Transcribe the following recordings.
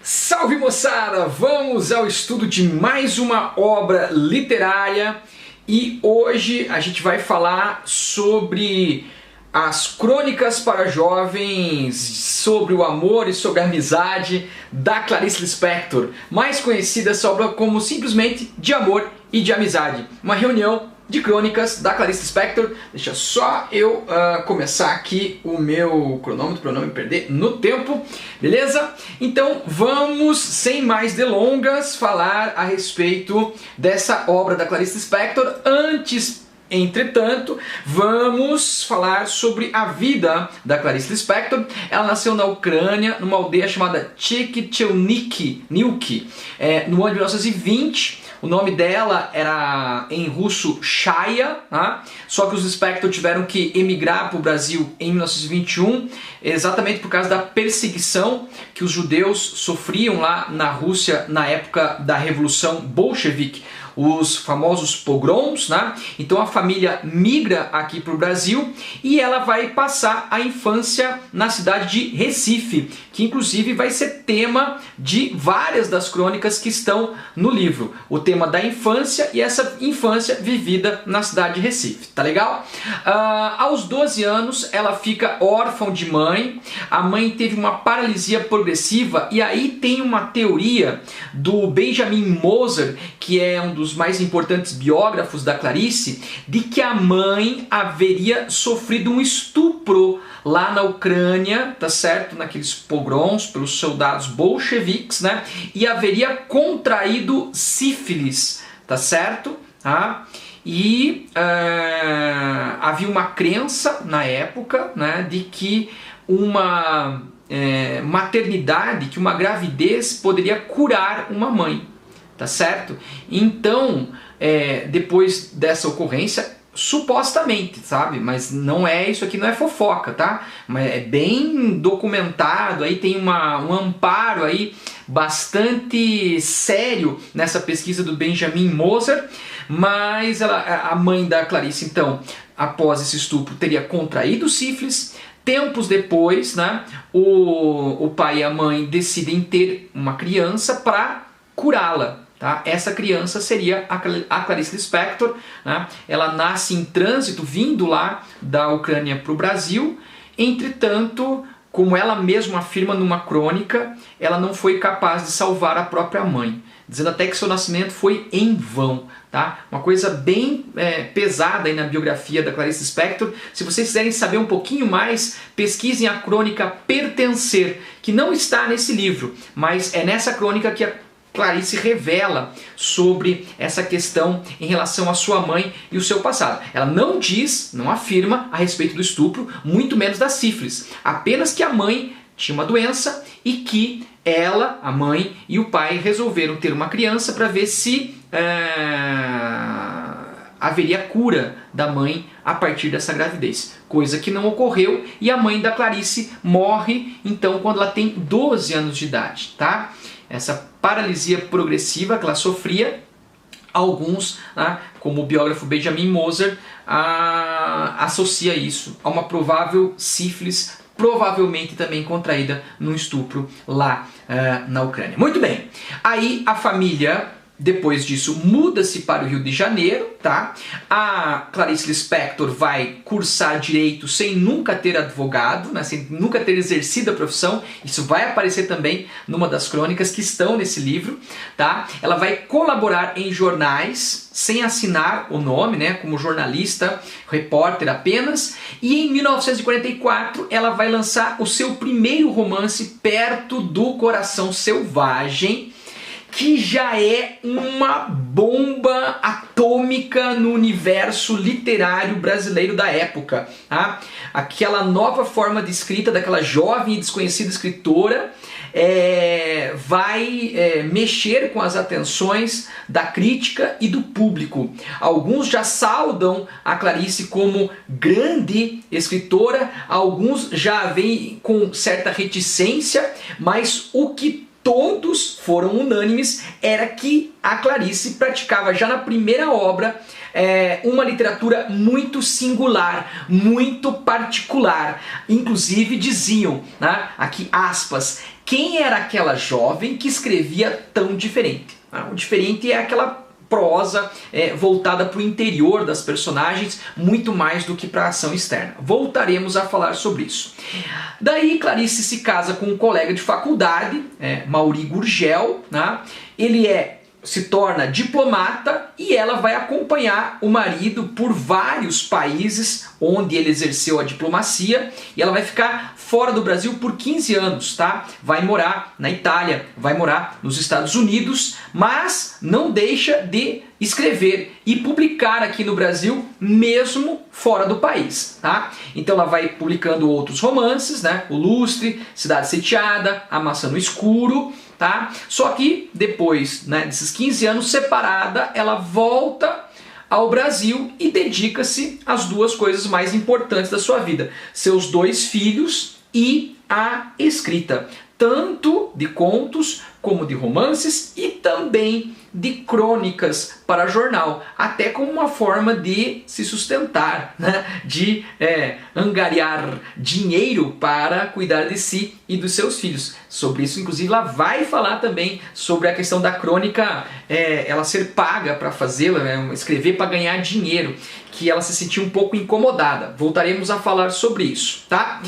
Salve moçada! Vamos ao estudo de mais uma obra literária e hoje a gente vai falar sobre as crônicas para jovens, sobre o amor e sobre a amizade da Clarice Lispector, mais conhecida essa obra como simplesmente De Amor e de Amizade, uma reunião de crônicas da Clarice Lispector. Deixa só eu começar aqui o meu cronômetro para eu não me perder no tempo, beleza? Então vamos, sem mais delongas, falar a respeito dessa obra da Clarice Lispector. Entretanto, vamos falar sobre a vida da Clarice Lispector. Ela nasceu na Ucrânia, numa aldeia chamada Tchekichelniki, no ano de 1920. O nome dela era em russo Chaya, tá? Só que os Lispector tiveram que emigrar para o Brasil em 1921, exatamente por causa da perseguição que os judeus sofriam lá na Rússia na época da Revolução Bolchevique, os famosos pogroms, né? Então a família migra aqui para o Brasil e ela vai passar a infância na cidade de Recife, que inclusive vai ser tema de várias das crônicas que estão no livro. O tema da infância e essa infância vivida na cidade de Recife, tá legal? Aos 12 anos ela fica órfã de mãe, a mãe teve uma paralisia progressiva e aí tem uma teoria do Benjamin Moser, que é um dos mais importantes biógrafos da Clarice, de que a mãe haveria sofrido um estupro lá na Ucrânia, tá certo? Naqueles pogroms pelos soldados bolcheviques, né? E haveria contraído sífilis, tá certo? E havia uma crença na época, né, de que uma maternidade, que uma gravidez poderia curar uma mãe, tá certo? Então, depois dessa ocorrência, supostamente, sabe? Mas não é, isso aqui não é fofoca, tá? Mas é bem documentado, aí tem um amparo aí bastante sério nessa pesquisa do Benjamin Moser, mas a mãe da Clarice, então, após esse estupro, teria contraído sífilis. Tempos depois, né, o pai e a mãe decidem ter uma criança para curá-la. Tá? Essa criança seria a Clarice Lispector, né? Ela nasce em trânsito, vindo lá da Ucrânia para o Brasil. Entretanto, como ela mesma afirma numa crônica, ela não foi capaz de salvar a própria mãe, dizendo até que seu nascimento foi em vão. Tá? Uma coisa bem pesada aí na biografia da Clarice Lispector. Se vocês quiserem saber um pouquinho mais, pesquisem a crônica Pertencer, que não está nesse livro, mas é nessa crônica que a Clarice revela sobre essa questão em relação à sua mãe e o seu passado. Ela não diz, não afirma a respeito do estupro, muito menos da sífilis. Apenas que a mãe tinha uma doença e que ela, a mãe e o pai resolveram ter uma criança para ver se haveria cura da mãe a partir dessa gravidez. Coisa que não ocorreu e a mãe da Clarice morre então quando ela tem 12 anos de idade, tá? Essa paralisia progressiva que ela sofria, alguns, né, como o biógrafo Benjamin Moser, associa isso a uma provável sífilis, provavelmente também contraída num estupro lá na Ucrânia. Muito bem, aí a família, depois disso, muda-se para o Rio de Janeiro, tá? A Clarice Lispector vai cursar direito sem nunca ter advogado, né? Sem nunca ter exercido a profissão. Isso vai aparecer também numa das crônicas que estão nesse livro, tá? Ela vai colaborar em jornais sem assinar o nome, né? Como jornalista, repórter apenas. E em 1944 ela vai lançar o seu primeiro romance, Perto do Coração Selvagem, que já é uma bomba atômica no universo literário brasileiro da época. Tá? Aquela nova forma de escrita daquela jovem e desconhecida escritora vai mexer com as atenções da crítica e do público. Alguns já saudam a Clarice como grande escritora, alguns já veem com certa reticência, mas o que todos foram unânimes, era que a Clarice praticava já na primeira obra uma literatura muito singular, muito particular. Inclusive diziam, né, aqui aspas, quem era aquela jovem que escrevia tão diferente? O diferente é aquela prosa voltada para o interior das personagens, muito mais do que para a ação externa. Voltaremos a falar sobre isso. Daí Clarice se casa com um colega de faculdade, Maury Gurgel, né? Ele se torna diplomata e ela vai acompanhar o marido por vários países onde ele exerceu a diplomacia, e ela vai ficar fora do Brasil por 15 anos, tá? Vai morar na Itália, vai morar nos Estados Unidos, mas não deixa de escrever e publicar aqui no Brasil, mesmo fora do país, tá? Então ela vai publicando outros romances, né? O Lustre, Cidade Sitiada, A Maçã no Escuro, tá? Só que depois, né, desses 15 anos separada, ela volta ao Brasil e dedica-se às duas coisas mais importantes da sua vida: seus 2 filhos e a escrita, tanto de contos como de romances e também de crônicas para jornal, até como uma forma de se sustentar, né? De angariar dinheiro para cuidar de si e dos seus filhos. Sobre isso, inclusive, ela vai falar também sobre a questão da crônica, ela ser paga para fazê-la, escrever para ganhar dinheiro, que ela se sentiu um pouco incomodada. Voltaremos a falar sobre isso, tá?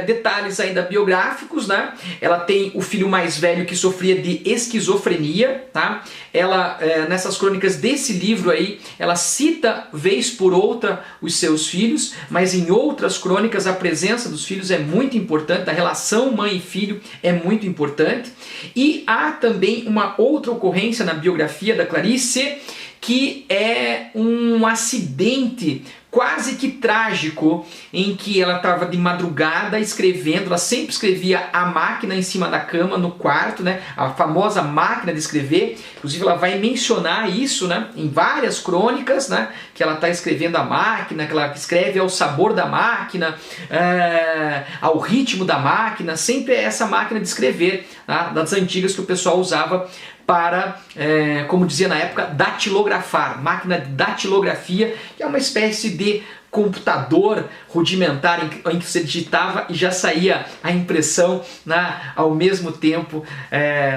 Detalhes ainda biográficos, né? Ela tem o filho mais velho que sofria de esquizofrenia, tá? Ela, nessas crônicas desse livro aí, ela cita vez por outra os seus filhos, mas em outras crônicas a presença dos filhos é muito importante, a relação mãe e filho é muito importante. E há também uma outra ocorrência na biografia da Clarice, que é um acidente quase que trágico, em que ela estava de madrugada escrevendo. Ela sempre escrevia à máquina em cima da cama, no quarto, né? A famosa máquina de escrever. Inclusive ela vai mencionar isso, né, em várias crônicas, né, que ela está escrevendo à máquina, que ela escreve ao sabor da máquina, ao ritmo da máquina. Sempre é essa máquina de escrever, tá, das antigas, que o pessoal usava para, como dizia na época, datilografar, máquina de datilografia, que é uma espécie de computador rudimentar em que você digitava e já saía a impressão, né, ao mesmo tempo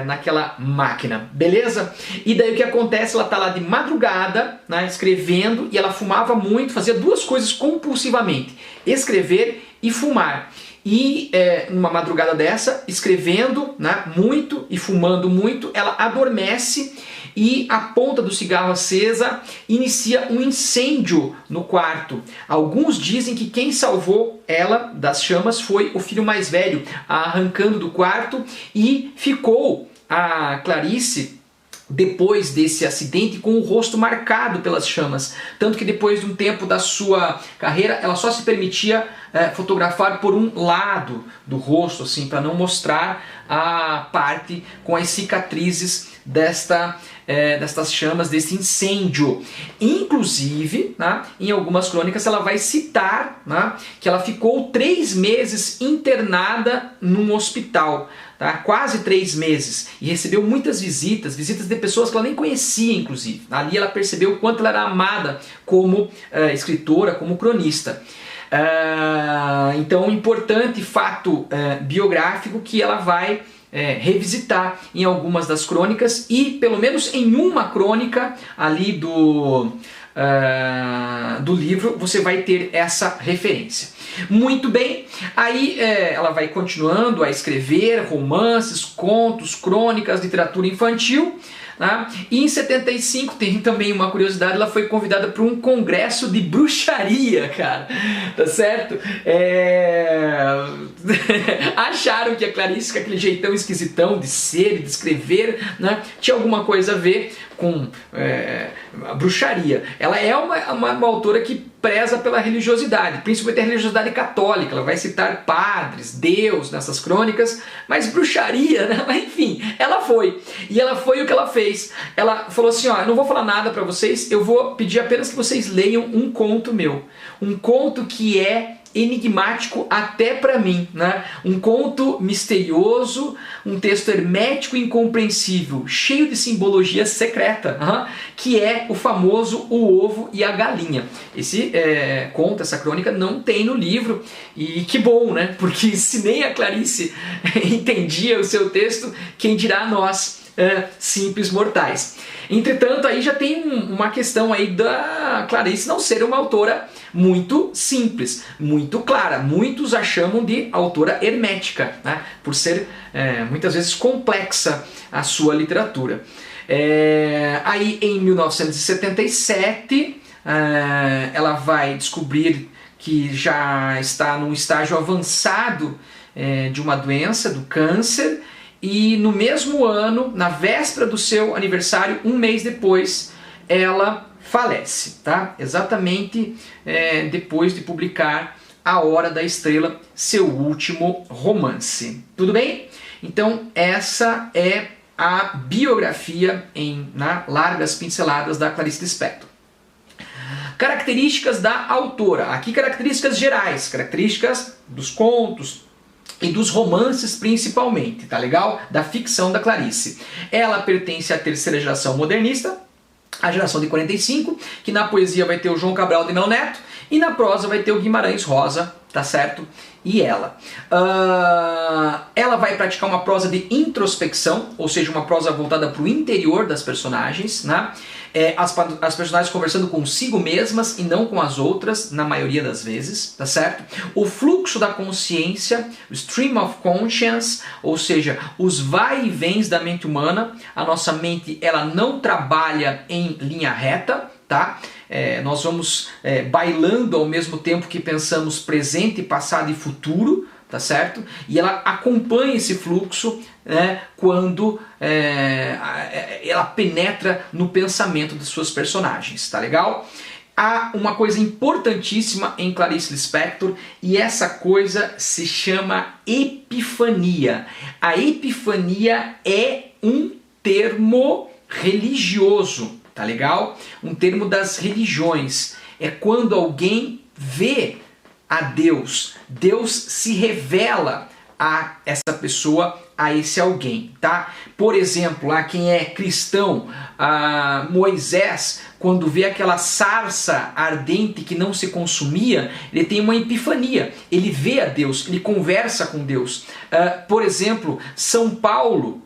naquela máquina, beleza? E daí o que acontece? Ela está lá de madrugada, né, escrevendo, e ela fumava muito, fazia 2 coisas compulsivamente: escrever e fumar. E numa madrugada dessa, escrevendo, né, muito e fumando muito, ela adormece e a ponta do cigarro acesa inicia um incêndio no quarto. Alguns dizem que quem salvou ela das chamas foi o filho mais velho, arrancando do quarto, e ficou a Clarice depois desse acidente com o rosto marcado pelas chamas, tanto que depois de um tempo da sua carreira ela só se permitia fotografar por um lado do rosto, assim, para não mostrar a parte com as cicatrizes destas chamas, desse incêndio. Inclusive, né, em algumas crônicas ela vai citar, né, que ela ficou 3 meses internada num hospital, tá? Quase 3 meses, e recebeu muitas visitas de pessoas que ela nem conhecia, inclusive. Ali ela percebeu o quanto ela era amada como escritora, como cronista. Então, um importante fato biográfico que ela vai revisitar em algumas das crônicas, e pelo menos em uma crônica ali do livro você vai ter essa referência. Muito bem, aí ela vai continuando a escrever romances, contos, crônicas, literatura infantil, né? E em 75 tem também uma curiosidade: ela foi convidada para um congresso de bruxaria, cara, tá certo? Acharam que a Clarice, com aquele jeitão esquisitão de ser e de escrever, né, tinha alguma coisa a ver com a bruxaria. Ela é uma autora que preza pela religiosidade, principalmente a religiosidade católica. Ela vai citar padres, Deus nessas crônicas, mas bruxaria, né? Mas, enfim, ela foi. E ela foi, o que ela fez? Ela falou assim: ó, eu não vou falar nada para vocês, eu vou pedir apenas que vocês leiam um conto meu. Um conto que é enigmático até para mim, né? Um conto misterioso, um texto hermético e incompreensível, cheio de simbologia secreta, que é o famoso O Ovo e a Galinha. Esse conto, essa crônica, não tem no livro, e que bom, né? Porque se nem a Clarice entendia o seu texto, quem dirá nós, simples mortais. Entretanto, aí já tem uma questão aí da Clarice não ser uma autora muito simples, muito clara. Muitos a chamam de autora hermética, né? Por ser muitas vezes complexa a sua literatura. Aí em 1977 ela vai descobrir que já está num estágio avançado de uma doença, do câncer, e no mesmo ano, na véspera do seu aniversário, um mês depois, ela falece, tá? Exatamente depois de publicar A Hora da Estrela, seu último romance. Tudo bem? Então essa é a biografia em largas pinceladas da Clarice Lispector. Características da autora. Aqui características gerais, características dos contos e dos romances principalmente, tá legal? Da ficção da Clarice. Ela pertence à terceira geração modernista, a geração de 45, que na poesia vai ter o João Cabral de Melo Neto e na prosa vai ter o Guimarães Rosa, tá certo? E ela. Ela vai praticar uma prosa de introspecção, ou seja, uma prosa voltada para o interior das personagens, né? As personagens conversando consigo mesmas e não com as outras, na maioria das vezes, tá certo? O fluxo da consciência, o stream of conscience, ou seja, os vai e vens da mente humana. A nossa mente, ela não trabalha em linha reta, tá? Nós vamos bailando ao mesmo tempo que pensamos presente, passado e futuro, tá certo? E ela acompanha esse fluxo, né, quando ela penetra no pensamento de suas personagens, tá legal? Há uma coisa importantíssima em Clarice Lispector e essa coisa se chama epifania. A epifania é um termo religioso, tá legal? Um termo das religiões. É quando alguém vê a Deus, Deus se revela a essa pessoa, a esse alguém, tá? Por exemplo, lá quem é cristão, Moisés, quando vê aquela sarça ardente que não se consumia, ele tem uma epifania, ele vê a Deus, ele conversa com Deus. Por exemplo, São Paulo,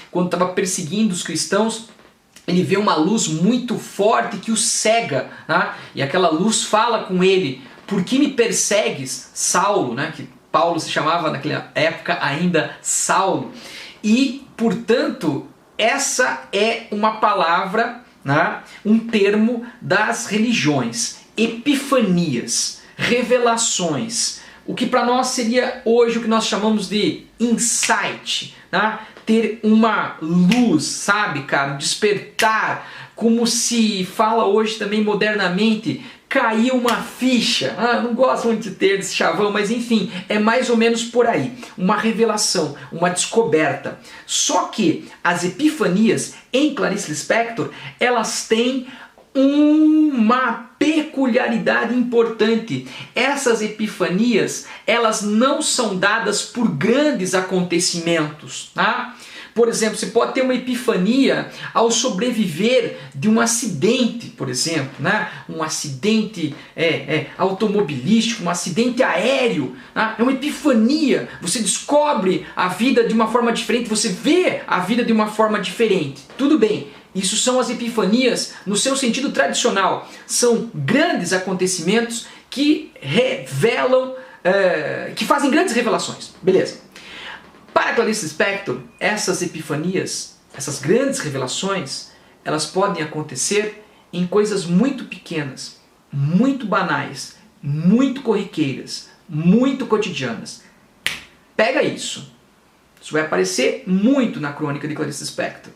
quando estava perseguindo os cristãos, ele vê uma luz muito forte que o cega, e aquela luz fala com ele: por que me persegues, Saulo, né? Que Paulo se chamava naquela época ainda Saulo. E, portanto, essa é uma palavra, um termo das religiões. Epifanias, revelações. O que para nós seria hoje o que nós chamamos de insight, ter uma luz, sabe, cara, despertar, como se fala hoje também modernamente, caiu uma ficha. Não gosto muito de ter esse chavão, mas enfim, é mais ou menos por aí. Uma revelação, uma descoberta. Só que as epifanias em Clarice Lispector, elas têm uma peculiaridade importante. Essas epifanias, elas não são dadas por grandes acontecimentos, tá? Por exemplo, você pode ter uma epifania ao sobreviver de um acidente, por exemplo, um acidente automobilístico, um acidente aéreo. É uma epifania, você descobre a vida de uma forma diferente, você vê a vida de uma forma diferente. Tudo bem, isso são as epifanias no seu sentido tradicional. São grandes acontecimentos que revelam, que fazem grandes revelações. Beleza. Para Clarice Lispector, essas epifanias, essas grandes revelações, elas podem acontecer em coisas muito pequenas, muito banais, muito corriqueiras, muito cotidianas. Pega isso. Isso vai aparecer muito na crônica de Clarice Lispector.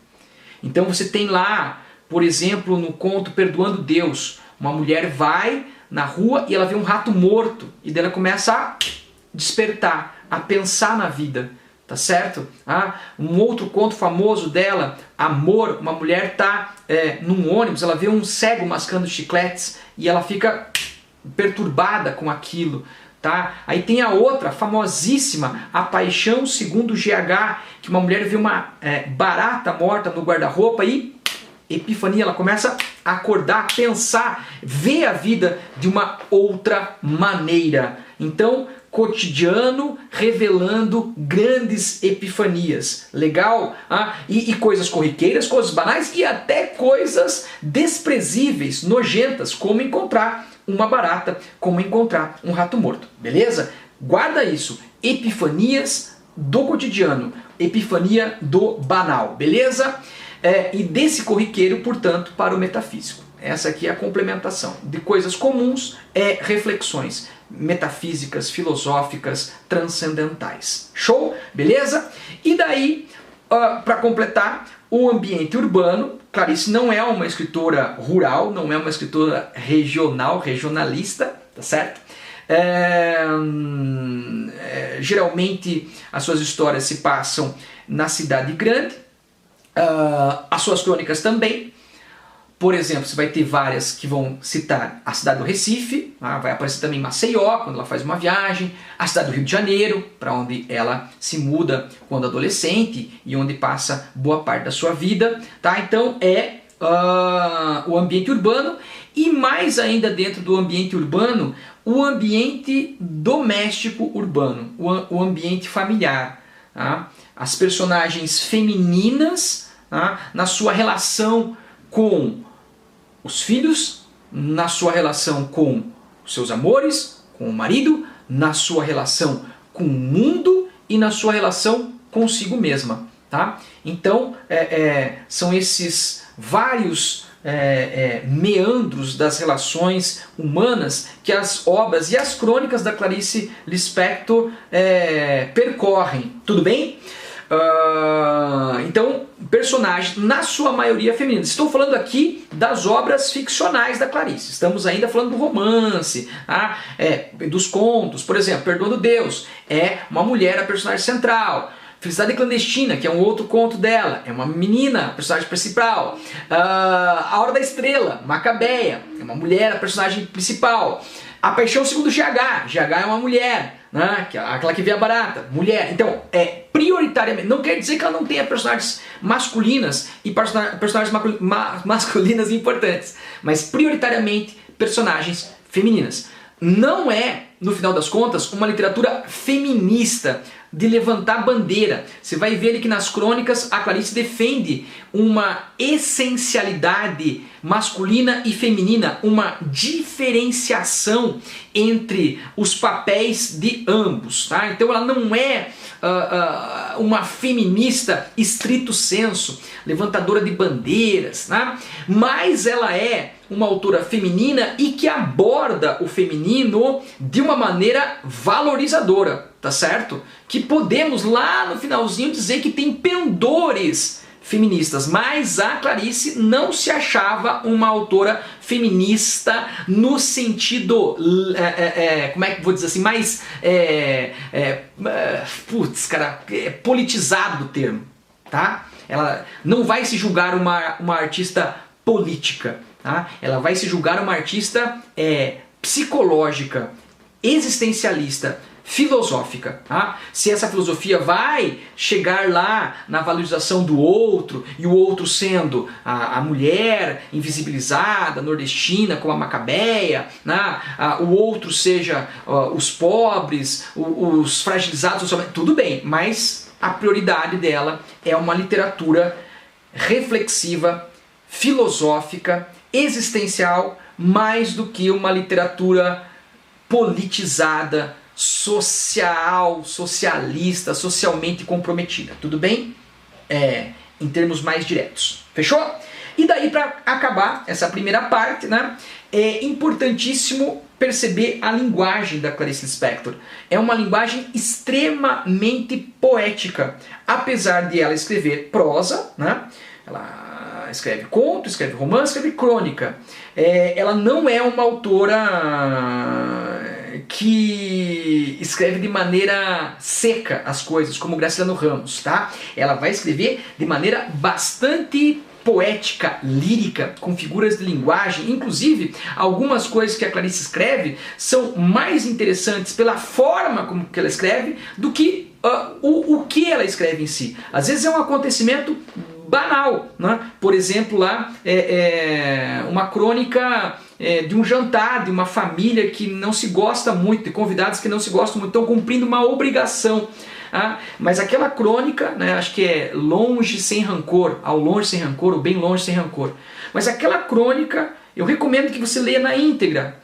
Então você tem lá, por exemplo, no conto Perdoando Deus, uma mulher vai na rua e ela vê um rato morto, e daí ela começa a despertar, a pensar na vida. Tá certo? Um outro conto famoso dela, Amor, uma mulher está num ônibus, ela vê um cego mascando chicletes e ela fica perturbada com aquilo, tá? Aí tem a outra, famosíssima, A Paixão Segundo GH, que uma mulher vê uma barata morta no guarda-roupa e epifania, ela começa a acordar, a pensar, ver a vida de uma outra maneira. Então, cotidiano revelando grandes epifanias. Legal? E coisas corriqueiras, coisas banais e até coisas desprezíveis, nojentas, como encontrar uma barata, como encontrar um rato morto. Beleza? Guarda isso. Epifanias do cotidiano, epifania do banal. Beleza? E desse corriqueiro, portanto, para o metafísico. Essa aqui é a complementação. De coisas comuns, reflexões metafísicas, filosóficas, transcendentais. Show? Beleza? E daí, para completar, o ambiente urbano. Clarice não é uma escritora rural, não é uma escritora regional, regionalista, tá certo? Geralmente as suas histórias se passam na cidade grande, as suas crônicas também. Por exemplo, você vai ter várias que vão citar a cidade do Recife, vai aparecer também Maceió, quando ela faz uma viagem, a cidade do Rio de Janeiro, para onde ela se muda quando adolescente e onde passa boa parte da sua vida. Tá? Então o ambiente urbano e mais ainda dentro do ambiente urbano, o ambiente doméstico urbano, o ambiente familiar. Tá? As personagens femininas, tá? Na sua relação com os filhos, na sua relação com os seus amores, com o marido, na sua relação com o mundo e na sua relação consigo mesma. Tá? Então, são esses vários meandros das relações humanas que as obras e as crônicas da Clarice Lispector percorrem. Tudo bem? Então, personagens, na sua maioria femininos. Estou falando aqui das obras ficcionais da Clarice. Estamos ainda falando do romance, dos contos. Por exemplo, Perdoando Deus é uma mulher a personagem central. Felicidade Clandestina, que é um outro conto dela, é uma menina, a personagem principal. A Hora da Estrela, Macabeia, é uma mulher, a personagem principal. A Paixão Segundo GH, GH é uma mulher, né? Aquela que vê a barata, mulher. Então, prioritariamente, não quer dizer que ela não tenha personagens masculinas e personagens masculinas importantes, mas prioritariamente personagens femininas. Não é, no final das contas, uma literatura feminista de levantar bandeira. Você vai ver ali que nas crônicas a Clarice defende uma essencialidade masculina e feminina, uma diferenciação entre os papéis de ambos. Tá? Então ela não é uma feminista estrito sensu, levantadora de bandeiras, né? Mas ela é uma autora feminina e que aborda o feminino de uma maneira valorizadora, tá certo? Que podemos lá no finalzinho dizer que tem pendores feministas, mas a Clarice não se achava uma autora feminista no sentido, como é que vou dizer assim, mais politizado do termo, tá? Ela não vai se julgar uma artista política, tá? Ela vai se julgar uma artista psicológica, existencialista, filosófica. Tá? Se essa filosofia vai chegar lá na valorização do outro, e o outro sendo a mulher invisibilizada, nordestina, como a Macabeia, né? O outro seja os pobres, os fragilizados socialmente, tudo bem, mas a prioridade dela é uma literatura reflexiva, filosófica, existencial, mais do que uma literatura politizada, social, socialista, socialmente comprometida. Tudo bem? Em termos mais diretos. Fechou? E daí, para acabar essa primeira parte, né, é importantíssimo perceber a linguagem da Clarice Lispector. É uma linguagem extremamente poética. Apesar de ela escrever prosa, né, ela escreve conto, escreve romance, escreve crônica. Ela não é uma autora que escreve de maneira seca as coisas, como Graciliano Ramos, tá? Ela vai escrever de maneira bastante poética, lírica, com figuras de linguagem. Inclusive, algumas coisas que a Clarice escreve são mais interessantes pela forma como que ela escreve do que o que ela escreve em si. Às vezes é um acontecimento banal, né? Por exemplo, lá uma crônica de um jantar de uma família que não se gosta muito, de convidados que não se gostam muito, estão cumprindo uma obrigação. Mas aquela crônica, né, acho que é Longe Sem Rancor, Ao Longe Sem Rancor, ou Bem Longe Sem Rancor. Mas aquela crônica, eu recomendo que você leia na íntegra,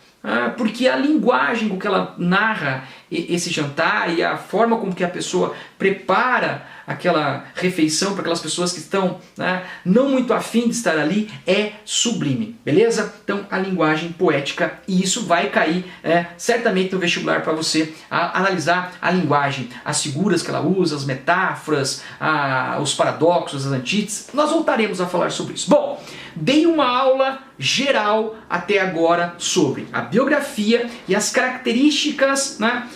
porque a linguagem com que ela narra esse jantar e a forma como que a pessoa prepara aquela refeição para aquelas pessoas que estão, né, não muito afim de estar ali, é sublime, beleza? Então a linguagem poética, e isso vai cair certamente no vestibular para você analisar a linguagem, as figuras que ela usa, as metáforas, os paradoxos, as antíteses. Nós voltaremos a falar sobre isso. Bom, dei uma aula geral até agora sobre a biografia e as características, né,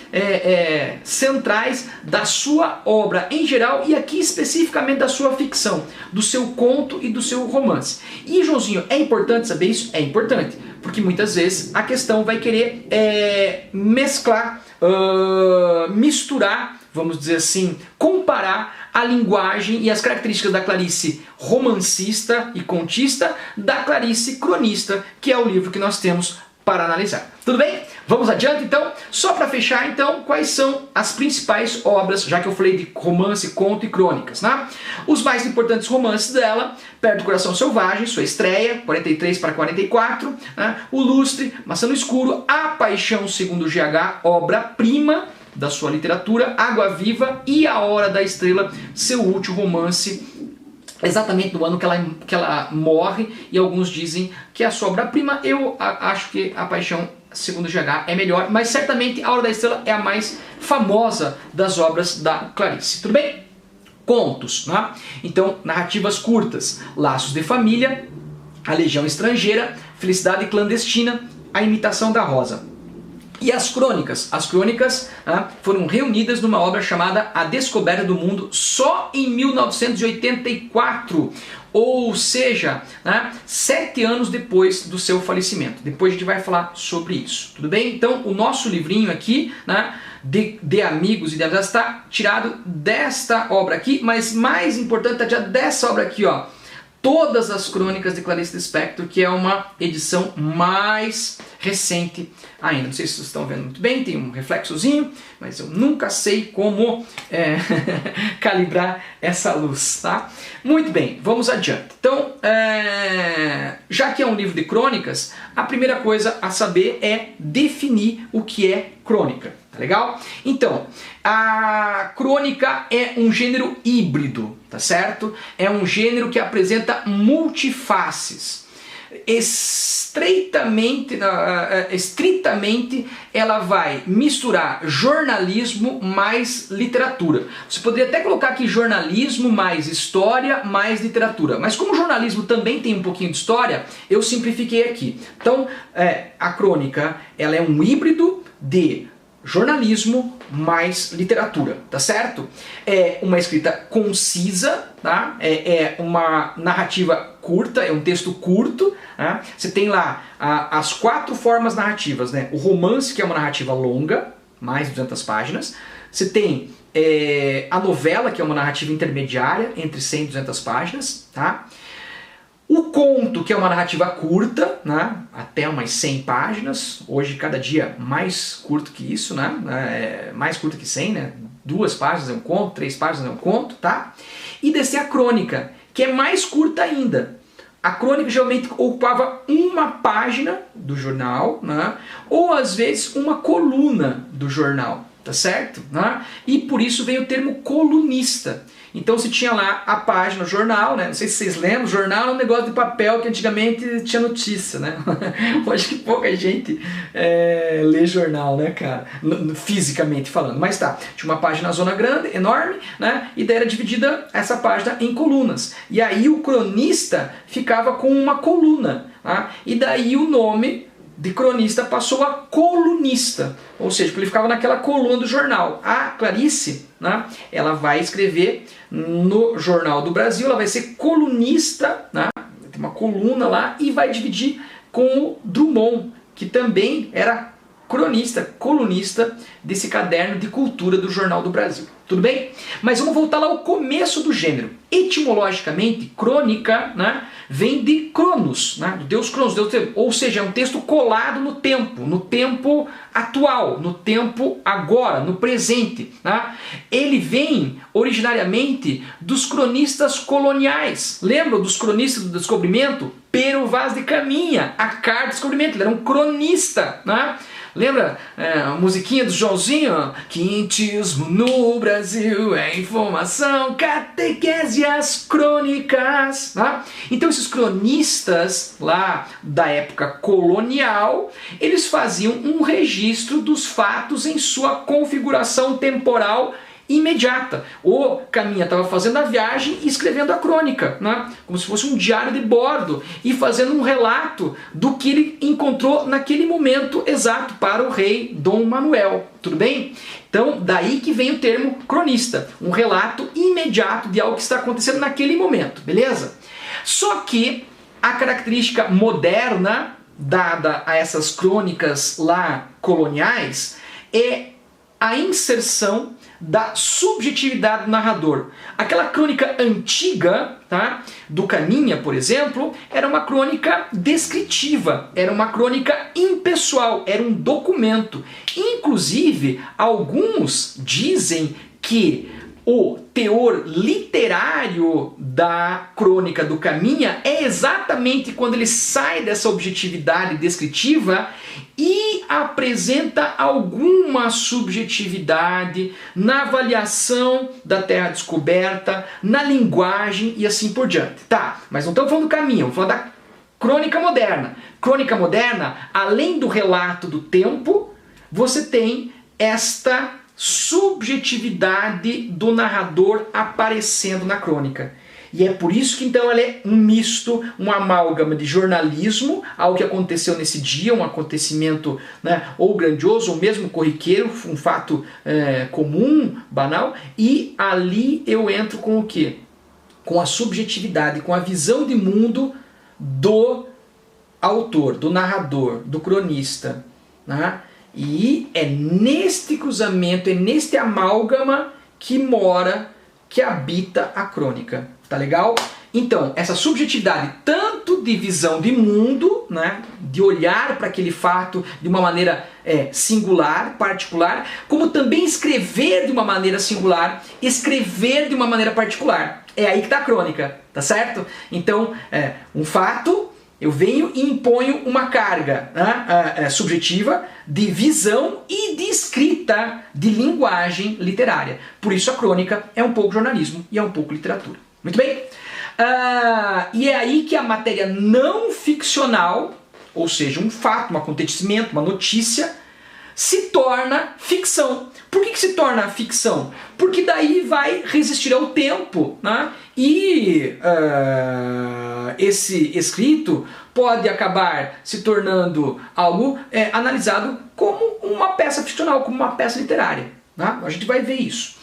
centrais da sua obra em geral e aqui especificamente da sua ficção, do seu conto e do seu romance. E, Joãozinho, é importante saber isso? É importante, porque muitas vezes a questão vai querer mesclar, misturar, vamos dizer assim, comparar a linguagem e as características da Clarice romancista e contista da Clarice cronista, que é o livro que nós temos para analisar. Tudo bem? Vamos adiante então? Só para fechar então, quais são as principais obras, já que eu falei de romance, conto e crônicas, né? Os mais importantes romances dela: Perto do Coração Selvagem, sua estreia, 43 para 44, né? O Lustre, Maçã no Escuro, A Paixão segundo GH, obra-prima da sua literatura, Água Viva e A Hora da Estrela, seu último romance, exatamente no ano que ela morre, e alguns dizem que é a sua obra-prima. Eu acho que A Paixão segundo GH é melhor, mas certamente A Hora da Estrela é a mais famosa das obras da Clarice. Tudo bem? Contos, né? Então, narrativas curtas: Laços de Família, A Legião Estrangeira, Felicidade Clandestina, A Imitação da Rosa. E as crônicas? As crônicas foram reunidas numa obra chamada A Descoberta do Mundo, só em 1984, ou seja, 7 anos depois do seu falecimento. Depois a gente vai falar sobre isso, tudo bem? Então o nosso livrinho aqui, de Amigos e de Amizades, está tirado desta obra aqui, mas mais importante, está tirado dessa obra aqui, ó. Todas as Crônicas de Clarice Lispector, que é uma edição mais recente ainda. Não sei se vocês estão vendo muito bem, tem um reflexozinho, mas eu nunca sei como calibrar essa luz, tá? Muito bem, vamos adiante. Então, já que é um livro de crônicas, a primeira coisa a saber é definir o que é crônica. Tá legal? Então, a crônica é um gênero híbrido, tá certo? É um gênero que apresenta multifaces. Estritamente ela vai misturar jornalismo mais literatura. Você poderia até colocar aqui jornalismo mais história mais literatura, mas como o jornalismo também tem um pouquinho de história, eu simplifiquei aqui. Então, a crônica, ela é um híbrido de jornalismo mais literatura, tá certo? É uma escrita concisa, tá? É uma narrativa curta, é um texto curto, tá? Você tem lá as 4 formas narrativas, né? O romance, que é uma narrativa longa, mais de 200 páginas. Você tem a novela, que é uma narrativa intermediária, entre 100 e 200 páginas, tá? O conto, que é uma narrativa curta, né? Até umas 100 páginas, hoje cada dia mais curto que isso, né? Mais curto que 100, né? 2 páginas é um conto, 3 páginas é um conto, tá? E descer a crônica, que é mais curta ainda. A crônica geralmente ocupava uma página do jornal, né? Ou às vezes uma coluna do jornal, tá certo? Né? E por isso vem o termo colunista. Então se tinha lá a página, o jornal, né? Não sei se vocês lembram, o jornal é um negócio de papel que antigamente tinha notícia, né? Hoje que pouca gente lê jornal, né, cara? Fisicamente falando. Mas tá, tinha uma página zona grande, enorme, né? E daí era dividida essa página em colunas. E aí o cronista ficava com uma coluna, tá? E daí o nome de cronista passou a colunista, ou seja, ele ficava naquela coluna do jornal. A Clarice, né, ela vai escrever no Jornal do Brasil, ela vai ser colunista, né, tem uma coluna lá, e vai dividir com o Drummond, que também era cronista, colunista desse caderno de cultura do Jornal do Brasil. Tudo bem? Mas vamos voltar lá ao começo do gênero. Etimologicamente, crônica, né, vem de Cronos, né, do deus Cronos, deus do tempo. Ou seja, é um texto colado no tempo atual, no tempo agora, no presente. Né? Ele vem originariamente dos cronistas coloniais. Lembram dos cronistas do descobrimento? Pero Vaz de Caminha, a carta do descobrimento. Ele era um cronista, né? Lembra a musiquinha do Joãozinho? Quintismo no Brasil é informação, catequese, as crônicas. Né? Então esses cronistas lá da época colonial, eles faziam um registro dos fatos em sua configuração temporal imediata. O Caminha estava fazendo a viagem e escrevendo a crônica, né? Como se fosse um diário de bordo e fazendo um relato do que ele encontrou naquele momento exato para o rei Dom Manuel. Tudo bem? Então, daí que vem o termo cronista, um relato imediato de algo que está acontecendo naquele momento, beleza? Só que a característica moderna dada a essas crônicas lá coloniais é a inserção da subjetividade do narrador. Aquela crônica antiga, tá, do Caminha, por exemplo, era uma crônica descritiva, era uma crônica impessoal, era um documento. Inclusive, alguns dizem que o teor literário da crônica do Caminha é exatamente quando ele sai dessa objetividade descritiva e apresenta alguma subjetividade na avaliação da terra descoberta, na linguagem e assim por diante. Tá, mas não estamos falando do Caminha, vamos falar da crônica moderna. Crônica moderna, além do relato do tempo, você tem esta subjetividade do narrador aparecendo na crônica. E é por isso que então ela é um misto, um amálgama de jornalismo, algo que aconteceu nesse dia, um acontecimento, né, ou grandioso, ou mesmo corriqueiro, um fato comum, banal, e ali eu entro com o quê? Com a subjetividade, com a visão de mundo do autor, do narrador, do cronista, né? E é neste cruzamento, é neste amálgama que mora, que habita a crônica. Tá legal? Então, essa subjetividade, tanto de visão de mundo, né, de olhar para aquele fato de uma maneira singular, particular, como também escrever de uma maneira singular, escrever de uma maneira particular. É aí que está a crônica, tá certo? Então, um fato, eu venho e imponho uma carga, né, subjetiva de visão e de escrita, de linguagem literária. Por isso a crônica é um pouco jornalismo e é um pouco literatura. Muito bem? E é aí que a matéria não ficcional, ou seja, um fato, um acontecimento, uma notícia, se torna ficção. Por que se torna ficção? Porque daí vai resistir ao tempo, né? E esse escrito pode acabar se tornando algo analisado como uma peça ficcional, como uma peça literária. Né? A gente vai ver isso.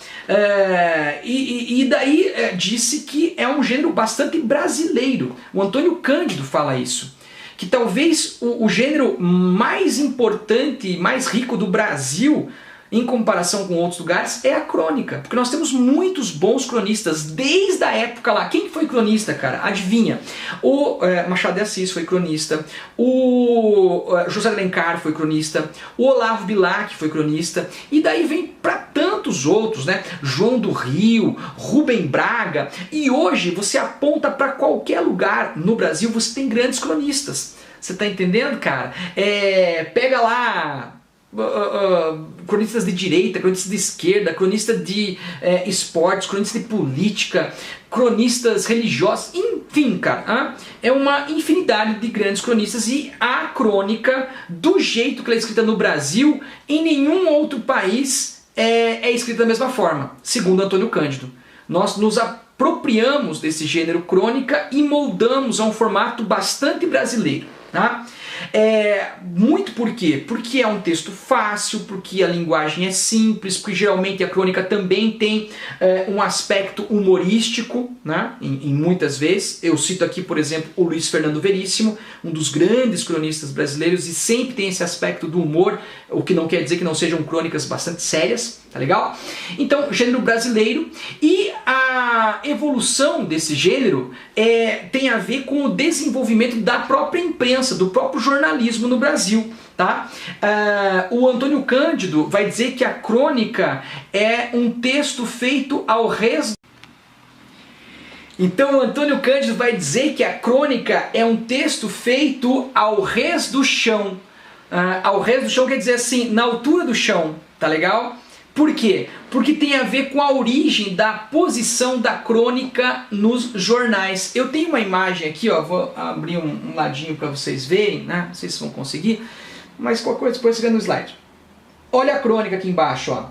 E daí disse que é um gênero bastante brasileiro. O Antônio Cândido fala isso. Que talvez o gênero mais importante, mais rico do Brasil, em comparação com outros lugares, é a crônica. Porque nós temos muitos bons cronistas desde a época lá. Quem foi cronista, cara? Adivinha? O Machado de Assis foi cronista, o José de Alencar foi cronista, o Olavo Bilac foi cronista, e daí vem para tantos outros, né? João do Rio, Rubem Braga, e hoje você aponta para qualquer lugar no Brasil, você tem grandes cronistas. Você tá entendendo, cara? Pega lá cronistas de direita, cronistas de esquerda, cronistas de esportes, cronistas de política, cronistas religiosos, enfim, cara, é uma infinidade de grandes cronistas, e a crônica, do jeito que ela é escrita no Brasil, em nenhum outro país é escrita da mesma forma, segundo Antônio Cândido. Nós nos apropriamos desse gênero crônica e moldamos a um formato bastante brasileiro. Tá? Muito por quê? Porque é um texto fácil, porque a linguagem é simples, porque geralmente a crônica também tem um aspecto humorístico, né? Em muitas vezes. Eu cito aqui, por exemplo, o Luiz Fernando Veríssimo, um dos grandes cronistas brasileiros, e sempre tem esse aspecto do humor, o que não quer dizer que não sejam crônicas bastante sérias, tá legal? Então, gênero brasileiro, e a evolução desse gênero tem a ver com o desenvolvimento da própria imprensa, do próprio jornalismo no Brasil. Tá? O Antônio Cândido vai dizer que a crônica é um texto feito ao res. Então o Antônio Cândido vai dizer que a crônica é um texto feito ao res do chão. Ao res do chão quer dizer assim, na altura do chão, tá legal? Por quê? Porque tem a ver com a origem da posição da crônica nos jornais. Eu tenho uma imagem aqui, ó, vou abrir um ladinho para vocês verem, né? Não sei se vão conseguir, mas qualquer coisa depois você vê no slide. Olha a crônica aqui embaixo, ó.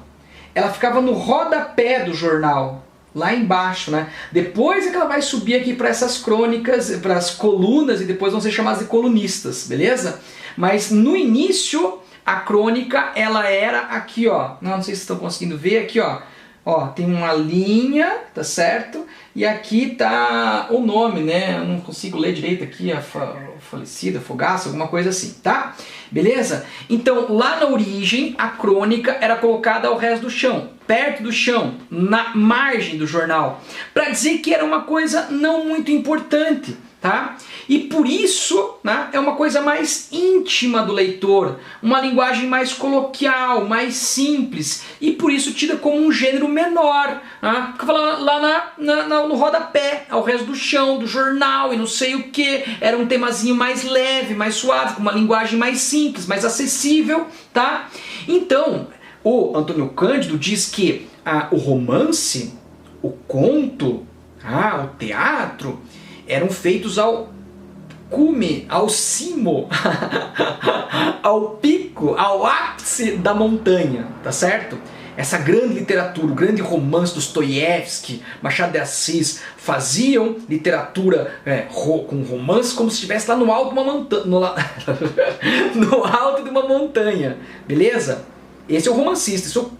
Ela ficava no rodapé do jornal, lá embaixo, né? Depois é que ela vai subir aqui para essas crônicas, para as colunas, e depois vão ser chamadas de colunistas, beleza? Mas no início a crônica, ela era aqui, ó. Não sei se estão conseguindo ver aqui, ó. Ó, tem uma linha, tá certo? E aqui tá o nome, né? Eu não consigo ler direito aqui, a falecida, Fogaça, alguma coisa assim, tá? Beleza? Então, lá na origem, a crônica era colocada ao resto do chão, perto do chão, na margem do jornal, para dizer que era uma coisa não muito importante. Tá? E por isso, né, é uma coisa mais íntima do leitor, uma linguagem mais coloquial, mais simples, e por isso tida como um gênero menor, né? Fica falando lá no rodapé, ao resto do chão, do jornal e não sei o que, era um temazinho mais leve, mais suave, com uma linguagem mais simples, mais acessível, tá? Então, o Antônio Cândido diz que o romance, o conto, o teatro, eram feitos ao cume, ao cimo, ao pico, ao ápice da montanha, tá certo? Essa grande literatura, o grande romance dos Dostoiévski, Machado de Assis, faziam literatura com romance como se estivesse lá no alto de uma montanha, no alto de uma montanha, beleza? Esse é o romancista, esse é o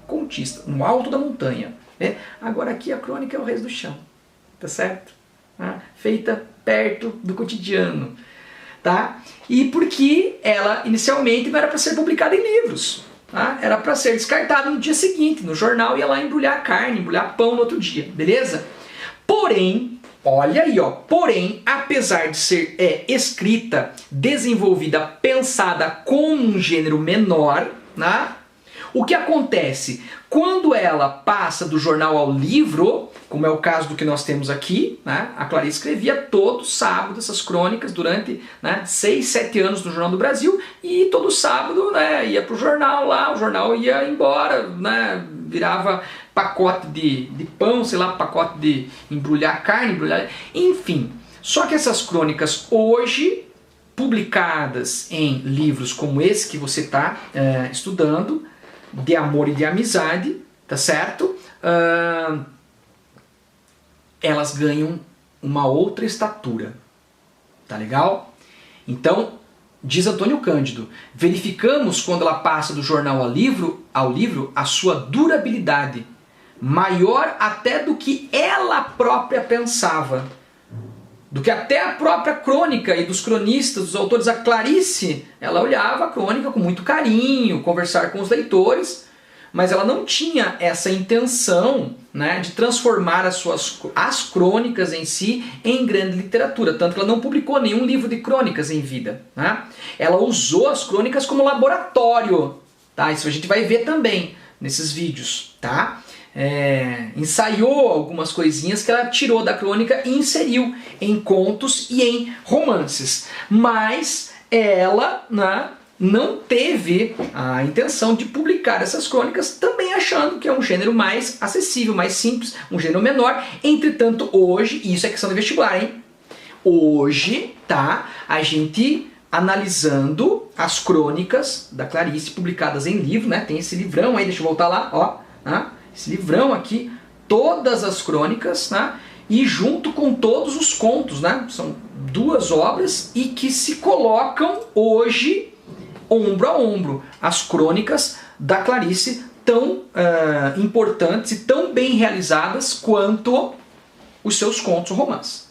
contista, no alto da montanha, né? Agora aqui a crônica é o resto do chão, tá certo? Feita perto do cotidiano, tá? E porque ela inicialmente não era para ser publicada em livros, tá? Era para ser descartada no dia seguinte, no jornal, ia lá embrulhar carne, embrulhar pão no outro dia, beleza? Porém, olha aí, ó, porém, apesar de ser escrita, desenvolvida, pensada como um gênero menor, né? O que acontece? Quando ela passa do jornal ao livro, como é o caso do que nós temos aqui, né? A Clarice escrevia todo sábado essas crônicas durante 6, 7 anos no Jornal do Brasil, e todo sábado, né, ia para o jornal lá, o jornal ia embora, né, virava pacote de pão, sei lá, pacote de embrulhar carne, enfim. Só que essas crônicas hoje, publicadas em livros como esse que você está estudando, de amor e de amizade, tá certo? Elas ganham uma outra estatura, tá legal? Então, diz Antônio Cândido, verificamos quando ela passa do jornal ao livro a sua durabilidade, maior até do que ela própria pensava, do que até a própria crônica e dos cronistas, dos autores. A Clarice, ela olhava a crônica com muito carinho, conversar com os leitores, mas ela não tinha essa intenção, né, de transformar as crônicas em si em grande literatura, tanto que ela não publicou nenhum livro de crônicas em vida, né? Ela usou as crônicas como laboratório, tá? Isso a gente vai ver também nesses vídeos, tá? Ensaiou algumas coisinhas que ela tirou da crônica e inseriu em contos e em romances, mas ela, né, não teve a intenção de publicar essas crônicas, também achando que é um gênero mais acessível, mais simples, um gênero menor. Entretanto, hoje, e isso é questão de vestibular, hein? Hoje, tá, a gente analisando as crônicas da Clarice publicadas em livro, né? Tem esse livrão aí, deixa eu voltar lá, ó, né? Esse livrão aqui, todas as crônicas, né? E junto com todos os contos, né? São duas obras e que se colocam hoje ombro a ombro. As crônicas da Clarice, tão importantes e tão bem realizadas quanto os seus contos romances.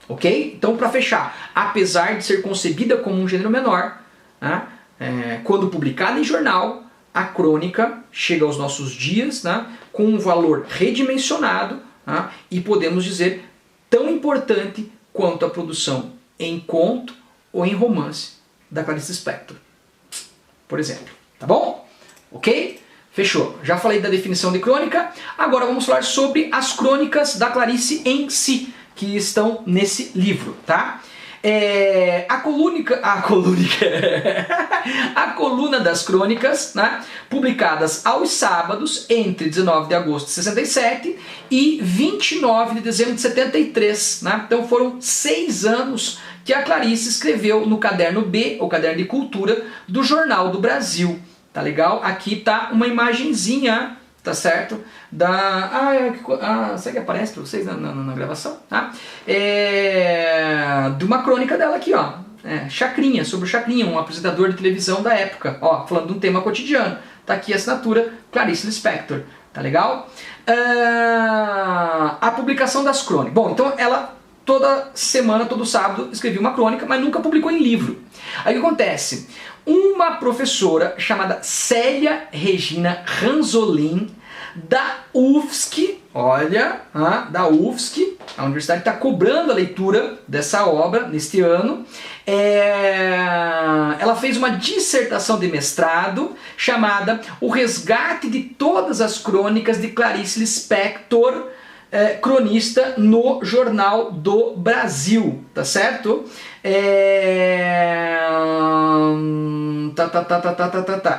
Ok? Então, para fechar, apesar de ser concebida como um gênero menor, né, quando publicada em jornal, a crônica chega aos nossos dias, né, com um valor redimensionado, né, e podemos dizer tão importante quanto a produção em conto ou em romance da Clarice Lispector, por exemplo. Tá bom? Ok? Fechou. Já falei da definição de crônica, agora vamos falar sobre as crônicas da Clarice em si, que estão nesse livro, tá? A coluna das crônicas, né, publicadas aos sábados entre 19 de agosto de 67 e 29 de dezembro de 73. Né? Então foram 6 anos que a Clarice escreveu no caderno B, o caderno de cultura, do Jornal do Brasil. Tá legal? Aqui tá uma imagenzinha, tá certo? Será que aparece para vocês na gravação? Tá? De uma crônica dela aqui, ó. Chacrinha, sobre o Chacrinha, um apresentador de televisão da época, ó, falando de um tema cotidiano. Tá aqui a assinatura Clarice Lispector. Tá legal? A publicação das crônicas. Bom, então ela toda semana, todo sábado, escrevia uma crônica, mas nunca publicou em livro. Aí o que acontece? Uma professora chamada Célia Regina Ranzolin, da UFSC, olha, da UFSC, a universidade está cobrando a leitura dessa obra neste ano. Ela fez uma dissertação de mestrado chamada O Resgate de Todas as Crônicas de Clarice Lispector, cronista no Jornal do Brasil, tá certo?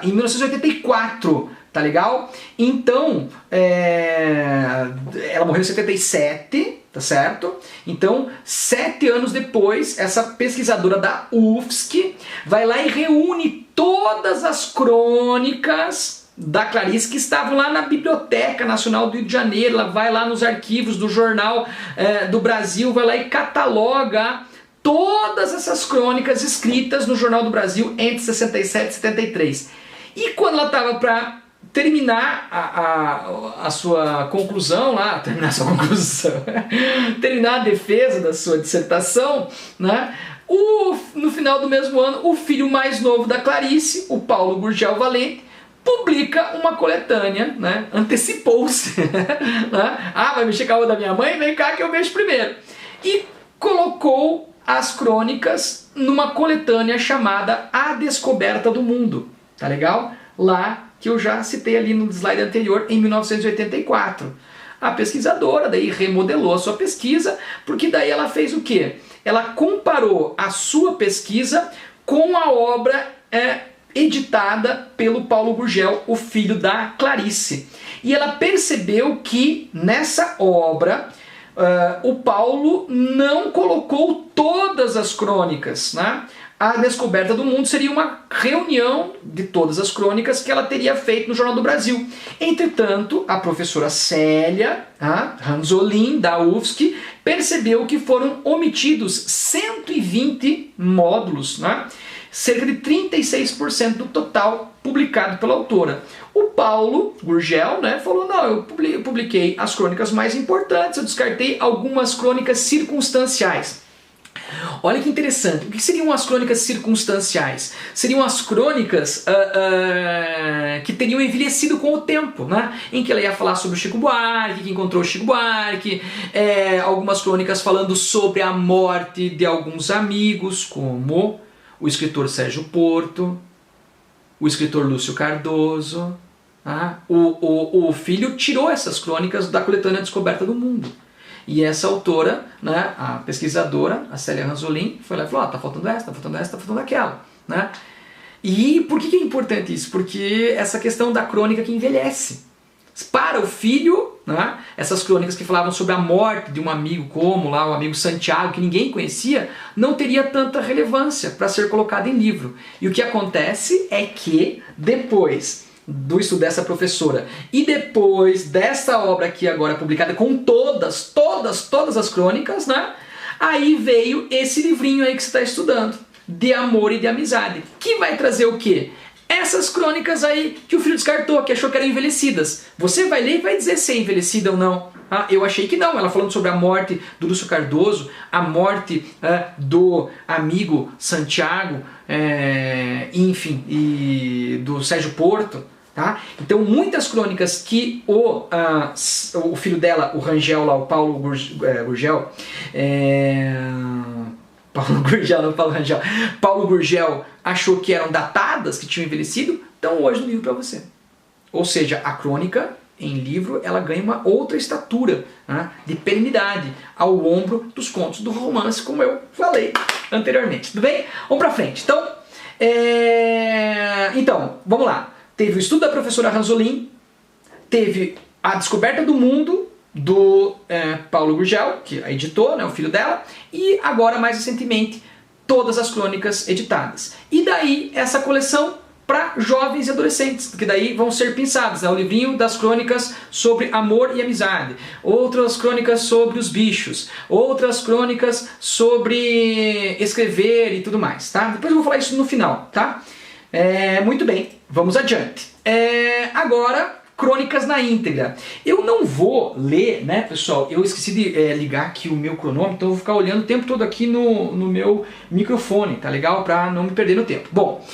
Em 1984, tá legal? Então, ela morreu em 77, tá certo? Então, 7 anos depois, essa pesquisadora da UFSC vai lá e reúne todas as crônicas da Clarice que estavam lá na Biblioteca Nacional do Rio de Janeiro. Ela vai lá nos arquivos do Jornal do Brasil, vai lá e cataloga todas essas crônicas escritas no Jornal do Brasil entre 67 e 73. E quando ela estava para terminar a sua conclusão lá, terminar a defesa da sua dissertação, né? No final do mesmo ano, o filho mais novo da Clarice, o Paulo Gurgel Valente, publica uma coletânea, né? Antecipou-se. Né? Vai mexer com a da minha mãe? Vem cá que eu mexo primeiro. E colocou as crônicas numa coletânea chamada A Descoberta do Mundo. Tá legal? Lá que eu já citei ali no slide anterior, em 1984. A pesquisadora daí remodelou a sua pesquisa, porque daí ela fez o quê? Ela comparou a sua pesquisa com a obra editada pelo Paulo Gurgel, o filho da Clarice. E ela percebeu que nessa obra o Paulo não colocou todas as crônicas, né? A Descoberta do Mundo seria uma reunião de todas as crônicas que ela teria feito no Jornal do Brasil. Entretanto, a professora Célia Ranzolin, da UFSC, percebeu que foram omitidos 120 módulos, né? Cerca de 36% do total publicado pela autora. O Paulo Gurgel, né, falou, não, eu publiquei as crônicas mais importantes, eu descartei algumas crônicas circunstanciais. Olha que interessante, o que seriam as crônicas circunstanciais? Seriam as crônicas que teriam envelhecido com o tempo, né? Em que ela ia falar sobre o Chico Buarque, que encontrou o Chico Buarque, algumas crônicas falando sobre a morte de alguns amigos, como o escritor Sérgio Porto, o escritor Lúcio Cardoso. O filho tirou essas crônicas da coletânea Descoberta do Mundo. E essa autora, né, a pesquisadora, a Célia Ranzolin, foi lá e falou, tá faltando essa, tá faltando essa, tá faltando aquela. Né? E por que é importante isso? Porque essa questão da crônica que envelhece. Para o filho, né, essas crônicas que falavam sobre a morte de um amigo, como lá o amigo Santiago, que ninguém conhecia, não teria tanta relevância para ser colocado em livro. E o que acontece é que depois do estudo dessa professora e depois dessa obra aqui agora publicada com todas as crônicas, né, Aí veio esse livrinho aí que você está estudando, De Amor e de Amizade, que vai trazer o quê? Essas crônicas aí que o filho descartou, que achou que eram envelhecidas. Você vai ler e vai dizer se é envelhecida ou não. Ah, eu achei que não. Ela falando sobre a morte do Lúcio Cardoso, a morte do amigo Santiago, enfim, e do Sérgio Porto. Tá? Então muitas crônicas que o filho dela, o Rangel lá, o Paulo Gurgel, Paulo Gurgel achou que eram datadas, que tinham envelhecido, estão hoje no livro para você. Ou seja, a crônica em livro ela ganha uma outra estatura, né, de perenidade ao ombro dos contos do romance, como eu falei anteriormente. Tudo bem? Vamos para frente. Então, vamos lá. Teve o estudo da professora Ranzolin, teve a descoberta do mundo do Paulo Gurgel, que a editou, né, o filho dela, e agora, mais recentemente, todas as crônicas editadas. E daí, essa coleção para jovens e adolescentes, que daí vão ser pensadas, né, o livrinho das crônicas sobre amor e amizade, outras crônicas sobre os bichos, outras crônicas sobre escrever e tudo mais, tá? Depois eu vou falar isso no final, tá? Muito bem, vamos adiante. Agora, crônicas na íntegra. Eu não vou ler, né, pessoal? Eu esqueci de ligar aqui o meu cronômetro, então eu vou ficar olhando o tempo todo aqui no meu microfone, tá legal? Para não me perder no tempo. Bom,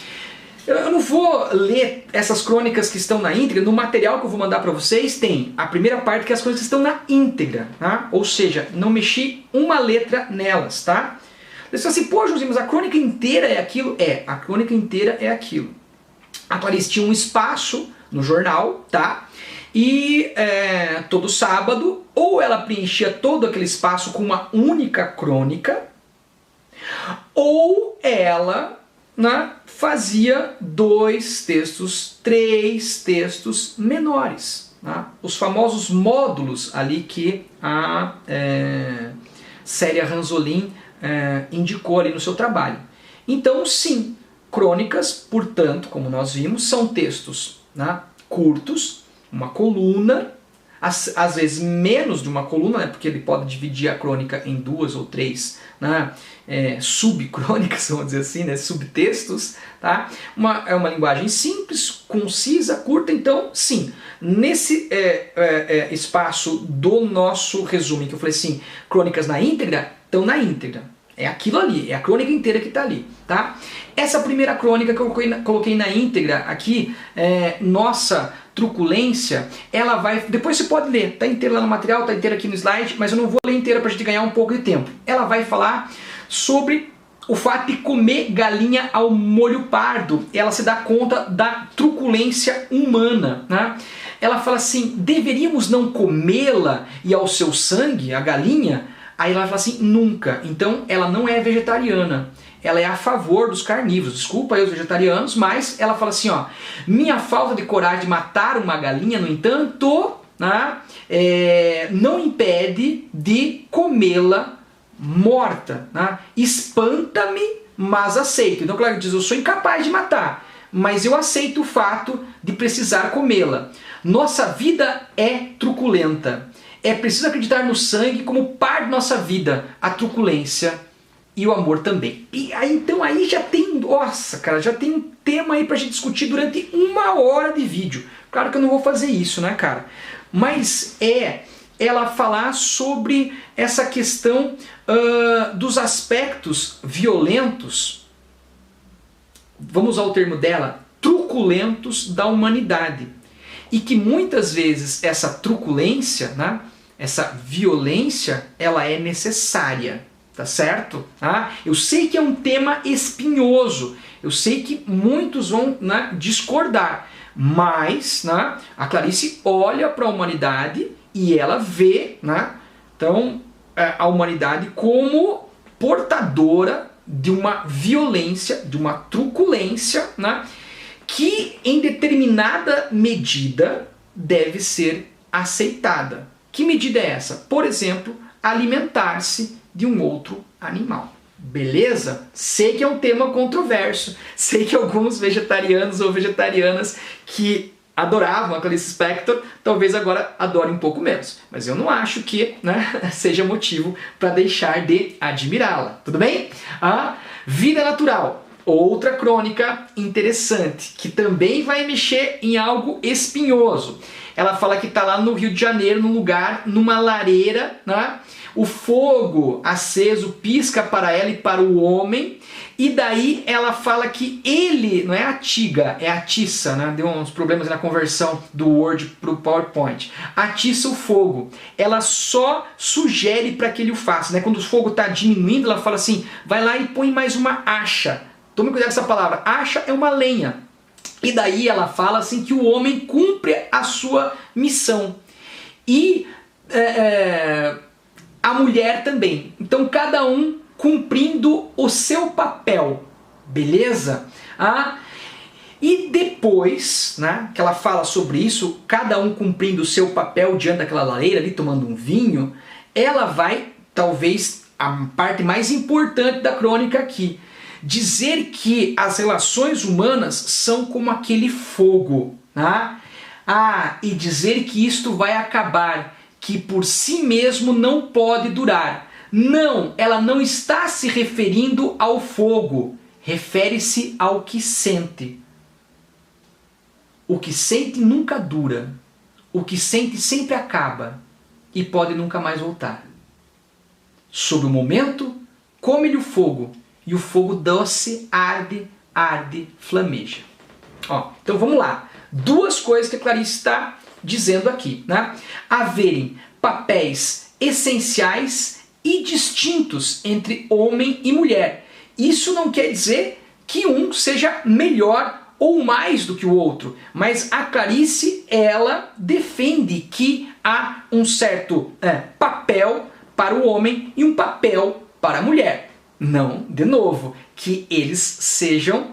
eu não vou ler essas crônicas que estão na íntegra. No material que eu vou mandar para vocês tem a primeira parte, que é as crônicas estão na íntegra, tá? Ou seja, não mexi uma letra nelas, tá? Você fala assim, pô, Josinho, mas a crônica inteira é aquilo? A crônica inteira é aquilo. A Clarice tinha um espaço no jornal, tá? E todo sábado, ou ela preenchia todo aquele espaço com uma única crônica, ou ela, né, fazia 2 textos, 3 textos menores. Tá? Os famosos módulos ali que a Célia Ranzolin indicou ali no seu trabalho. Então, sim, crônicas, portanto, como nós vimos, são textos, né, curtos, uma coluna, às vezes menos de uma coluna, né, porque ele pode dividir a crônica em 2 ou 3, né, subcrônicas, vamos dizer assim, né, subtextos. Tá? É uma linguagem simples, concisa, curta. Então, sim, nesse espaço do nosso resumo, que eu falei assim, crônicas na íntegra, estão na íntegra. É aquilo ali, é a crônica inteira que está ali, tá? Essa primeira crônica que eu coloquei na íntegra aqui, Nossa Truculência, ela vai... Depois você pode ler, tá inteira lá no material, tá inteira aqui no slide, mas eu não vou ler inteira para a gente ganhar um pouco de tempo. Ela vai falar sobre o fato de comer galinha ao molho pardo. Ela se dá conta da truculência humana, né? Ela fala assim, deveríamos não comê-la e ao seu sangue, a galinha? Aí ela fala assim, nunca. Então ela não é vegetariana. Ela é a favor dos carnívoros. Desculpa aí os vegetarianos, mas ela fala assim, ó, minha falta de coragem de matar uma galinha, no entanto, né, não impede de comê-la morta. Né? Espanta-me, mas aceito. Então claro que diz, eu sou incapaz de matar, mas eu aceito o fato de precisar comê-la. Nossa vida é truculenta. É preciso acreditar no sangue como parte da nossa vida, a truculência e o amor também. E aí, então aí já tem, nossa, cara, já tem um tema aí pra gente discutir durante 1 hora de vídeo. Claro que eu não vou fazer isso, né, cara? Mas ela falar sobre essa questão dos aspectos violentos, vamos usar o termo dela, truculentos da humanidade. E que muitas vezes essa truculência, né, essa violência, ela é necessária, tá certo? Eu sei que é um tema espinhoso, eu sei que muitos vão, né, discordar, mas, né, a Clarice olha para a humanidade e ela vê, né, então, a humanidade como portadora de uma violência, de uma truculência, né, que em determinada medida deve ser aceitada. Que medida é essa? Por exemplo, alimentar-se de um outro animal. Beleza? Sei que é um tema controverso, sei que alguns vegetarianos ou vegetarianas que adoravam a Clarice Lispector, talvez agora adorem um pouco menos. Mas eu não acho que, né, seja motivo para deixar de admirá-la. Tudo bem? A Vida Natural. Outra crônica interessante, que também vai mexer em algo espinhoso. Ela fala que está lá no Rio de Janeiro, num lugar, numa lareira, né? O fogo aceso pisca para ela e para o homem, e daí ela fala que ele, não é a Tiga, é a Atiça, né? Deu uns problemas na conversão do Word para o PowerPoint. Atiça o fogo. Ela só sugere para que ele o faça, né? Quando o fogo está diminuindo, ela fala assim, vai lá e põe mais uma acha. Tome cuidado com essa palavra. Acha é uma lenha. E daí ela fala assim que o homem cumpre a sua missão. E a mulher também. Então cada um cumprindo o seu papel. Beleza? E depois, né, que ela fala sobre isso, cada um cumprindo o seu papel diante daquela lareira ali, tomando um vinho, ela vai, talvez, a parte mais importante da crônica aqui, dizer que as relações humanas são como aquele fogo, né? E dizer que isto vai acabar, que por si mesmo não pode durar. Não, ela não está se referindo ao fogo, refere-se ao que sente. O que sente nunca dura, o que sente sempre acaba e pode nunca mais voltar. Sob o momento, come-lhe o fogo, e o fogo doce arde, arde, flameja. Então vamos lá. Duas coisas que a Clarice está dizendo aqui, né? Haverem papéis essenciais e distintos entre homem e mulher. Isso não quer dizer que um seja melhor ou mais do que o outro, mas a Clarice, ela defende que há um certo papel para o homem e um papel para a mulher. Não, de novo, que eles sejam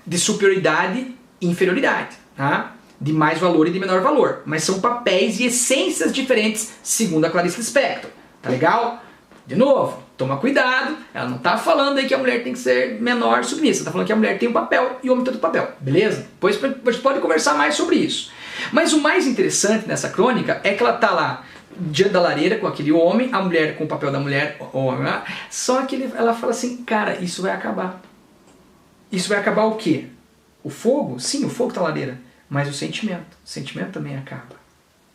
de superioridade e inferioridade, tá? De mais valor e de menor valor, mas são papéis e essências diferentes segundo a Clarice Lispector, tá legal? De novo, toma cuidado, ela não está falando aí que a mulher tem que ser menor, submissa, está falando que a mulher tem um papel e o homem tem outro papel, beleza? Depois a gente pode conversar mais sobre isso. Mas o mais interessante nessa crônica é que ela está lá diante da lareira com aquele homem, a mulher com o papel da mulher, só que ela fala assim, cara, isso vai acabar. Isso vai acabar o quê? O fogo? Sim, o fogo está na lareira, mas o sentimento também acaba.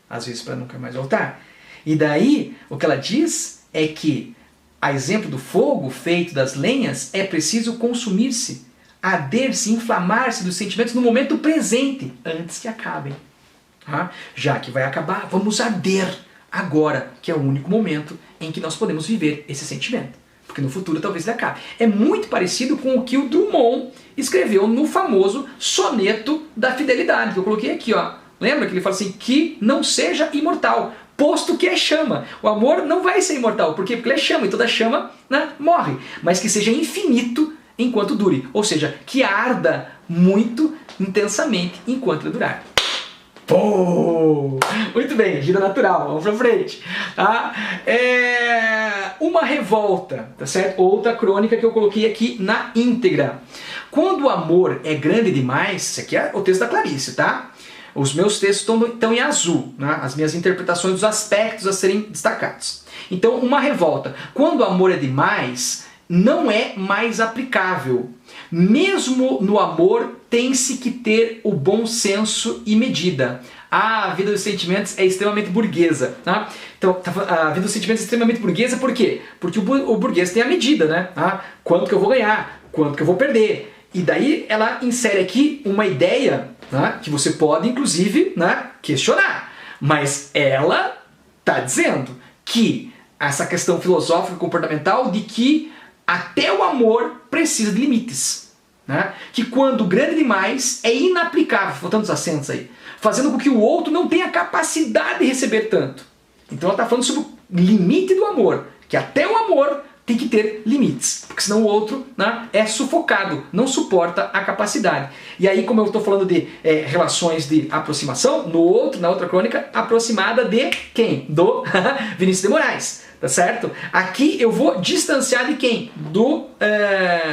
Às vezes para nunca mais voltar. E daí, o que ela diz é que, a exemplo do fogo feito das lenhas, é preciso consumir-se, arder-se, inflamar-se dos sentimentos no momento presente, antes que acabem. Já que vai acabar, vamos arder agora, que é o único momento em que nós podemos viver esse sentimento. Porque no futuro talvez ele acabe. É muito parecido com o que o Drummond escreveu no famoso soneto da fidelidade, que eu coloquei aqui, ó. Lembra que ele fala assim, que não seja imortal, posto que é chama. O amor não vai ser imortal, por quê? Porque ele é chama, e toda chama, né, morre. Mas que seja infinito enquanto dure. Ou seja, que arda muito intensamente enquanto ele durar. Pô! Muito bem, vida natural, vamos pra frente. Uma revolta, tá certo? Outra crônica que eu coloquei aqui na íntegra. Quando o amor é grande demais, isso aqui é o texto da Clarice, tá? Os meus textos estão em azul, né? As minhas interpretações dos aspectos a serem destacados. Então, uma revolta. Quando o amor é demais, não é mais aplicável. Mesmo no amor, tem-se que ter o bom senso e medida. A vida dos sentimentos é extremamente burguesa. Tá? Então, a vida dos sentimentos é extremamente burguesa por quê? Porque o burguês tem a medida, né? Quanto que eu vou ganhar? Quanto que eu vou perder? E daí ela insere aqui uma ideia, né, que você pode, inclusive, né, questionar. Mas ela está dizendo que essa questão filosófica comportamental de que até o amor precisa de limites. Né? Que quando grande demais é inaplicável, faltando os acentos aí, fazendo com que o outro não tenha capacidade de receber tanto. Então ela está falando sobre o limite do amor, que até o amor tem que ter limites, porque senão o outro, né, é sufocado, não suporta a capacidade. E aí, como eu estou falando de relações de aproximação, na outra crônica, aproximada de quem? Do Vinícius de Moraes, tá certo? Aqui eu vou distanciar de quem? Do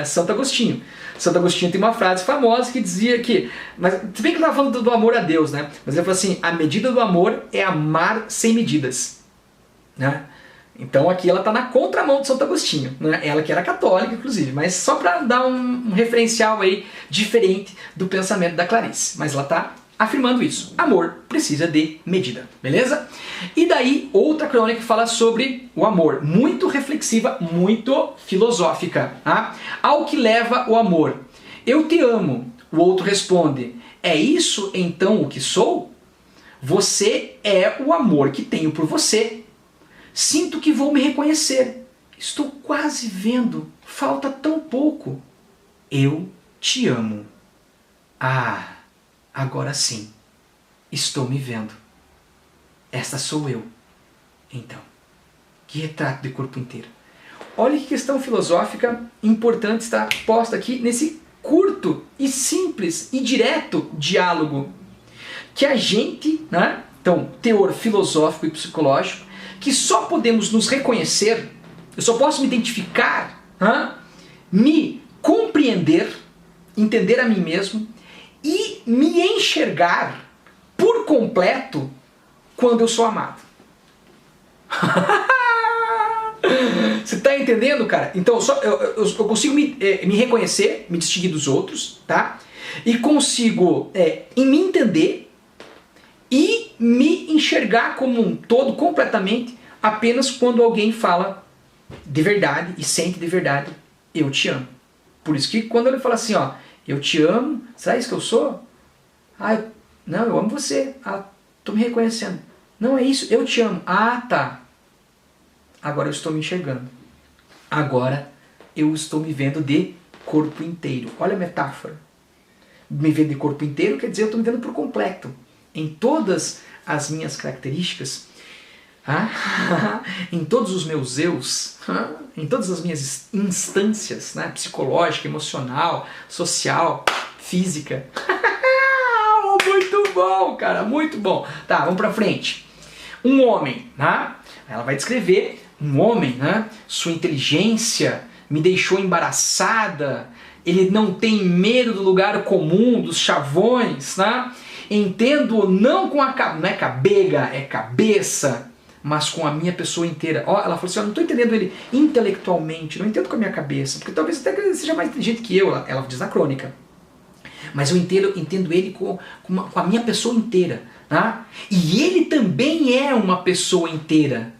Santo Agostinho. Santo Agostinho tem uma frase famosa que dizia que, mas se bem que ele estava falando do amor a Deus, né? Mas ele falou assim, a medida do amor é amar sem medidas, né? Então aqui ela está na contramão de Santo Agostinho, né? Ela que era católica, inclusive, mas só para dar um referencial aí diferente do pensamento da Clarice. Mas ela está afirmando isso. Amor precisa de medida, beleza? E daí outra crônica que fala sobre o amor, muito reflexiva, muito filosófica. Tá? Ao que leva o amor? Eu te amo. O outro responde, é isso então o que sou? Você é o amor que tenho por você. Sinto que vou me reconhecer. Estou quase vendo. Falta tão pouco. Eu te amo. Ah, agora sim. Estou me vendo. Esta sou eu. Então, que retrato de corpo inteiro. Olha que questão filosófica importante está posta aqui nesse curto e simples e direto diálogo. Que a gente, né? Então, teor filosófico e psicológico, que só podemos nos reconhecer, eu só posso me identificar, me compreender, entender a mim mesmo e me enxergar por completo quando eu sou amado. Você está entendendo, cara? Então eu consigo me reconhecer, me distinguir dos outros, tá? E consigo me entender e me enxergar como um todo, completamente, apenas quando alguém fala de verdade e sente de verdade, eu te amo. Por isso que quando ele fala assim, ó, eu te amo, será isso que eu sou? Ah, não, eu amo você. Ah, tô me reconhecendo. Não é isso, eu te amo. Ah, tá. Agora eu estou me enxergando. Agora eu estou me vendo de corpo inteiro. Olha a metáfora. Me vendo de corpo inteiro quer dizer eu estou me vendo por completo. Em todas as minhas características, em todos os meus eus, em todas as minhas instâncias, né, psicológica, emocional, social, física. Muito bom, cara, muito bom. Tá, vamos pra frente. Um homem, né? Ela vai descrever um homem, né? Sua inteligência me deixou embaraçada, ele não tem medo do lugar comum, dos chavões, né? Entendo não com a não é cabega, é cabeça, mas com a minha pessoa inteira. Ó, ela falou assim, eu não estou entendendo ele intelectualmente, não entendo com a minha cabeça, porque talvez até ele seja mais inteligente que eu, ela diz na crônica. Mas eu entendo ele com a minha pessoa inteira. Tá? E ele também é uma pessoa inteira.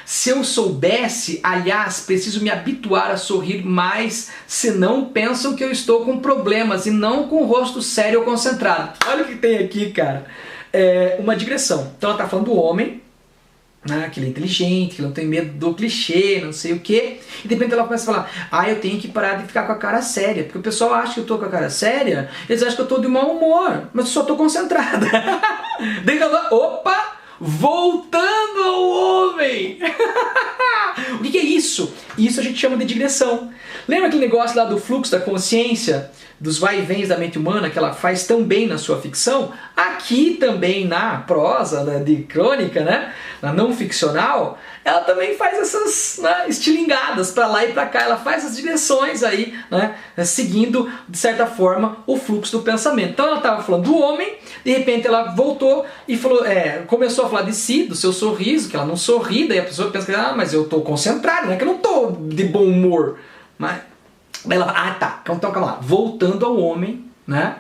Se eu soubesse, aliás, preciso me habituar a sorrir mais, senão pensam que eu estou com problemas e não com o rosto sério ou concentrado. Olha o que tem aqui, cara. Uma digressão. Então ela está falando do homem, né, que ele é inteligente, que ele não tem medo do clichê, não sei o quê. E de repente ela começa a falar, eu tenho que parar de ficar com a cara séria, porque o pessoal acha que eu tô com a cara séria, eles acham que eu tô de mau humor, mas eu só tô concentrada. Daí ela, opa, voltando ao homem. O que é isso? Isso a gente chama de digressão. Lembra aquele negócio lá do fluxo da consciência, dos vai e vens da mente humana, que ela faz tão bem na sua ficção? Aqui também na prosa, né, de crônica, né, na não ficcional, ela também faz essas, né, estilingadas para lá e para cá. Ela faz as direções aí, né, seguindo, de certa forma, o fluxo do pensamento. Então ela estava falando do homem, de repente ela voltou e falou, começou a falar de si, do seu sorriso, que ela não sorri, daí a pessoa pensa que, mas eu estou concentrado, não é que eu não estou de bom humor. Mas ela fala, tá, então calma lá, voltando ao homem, né,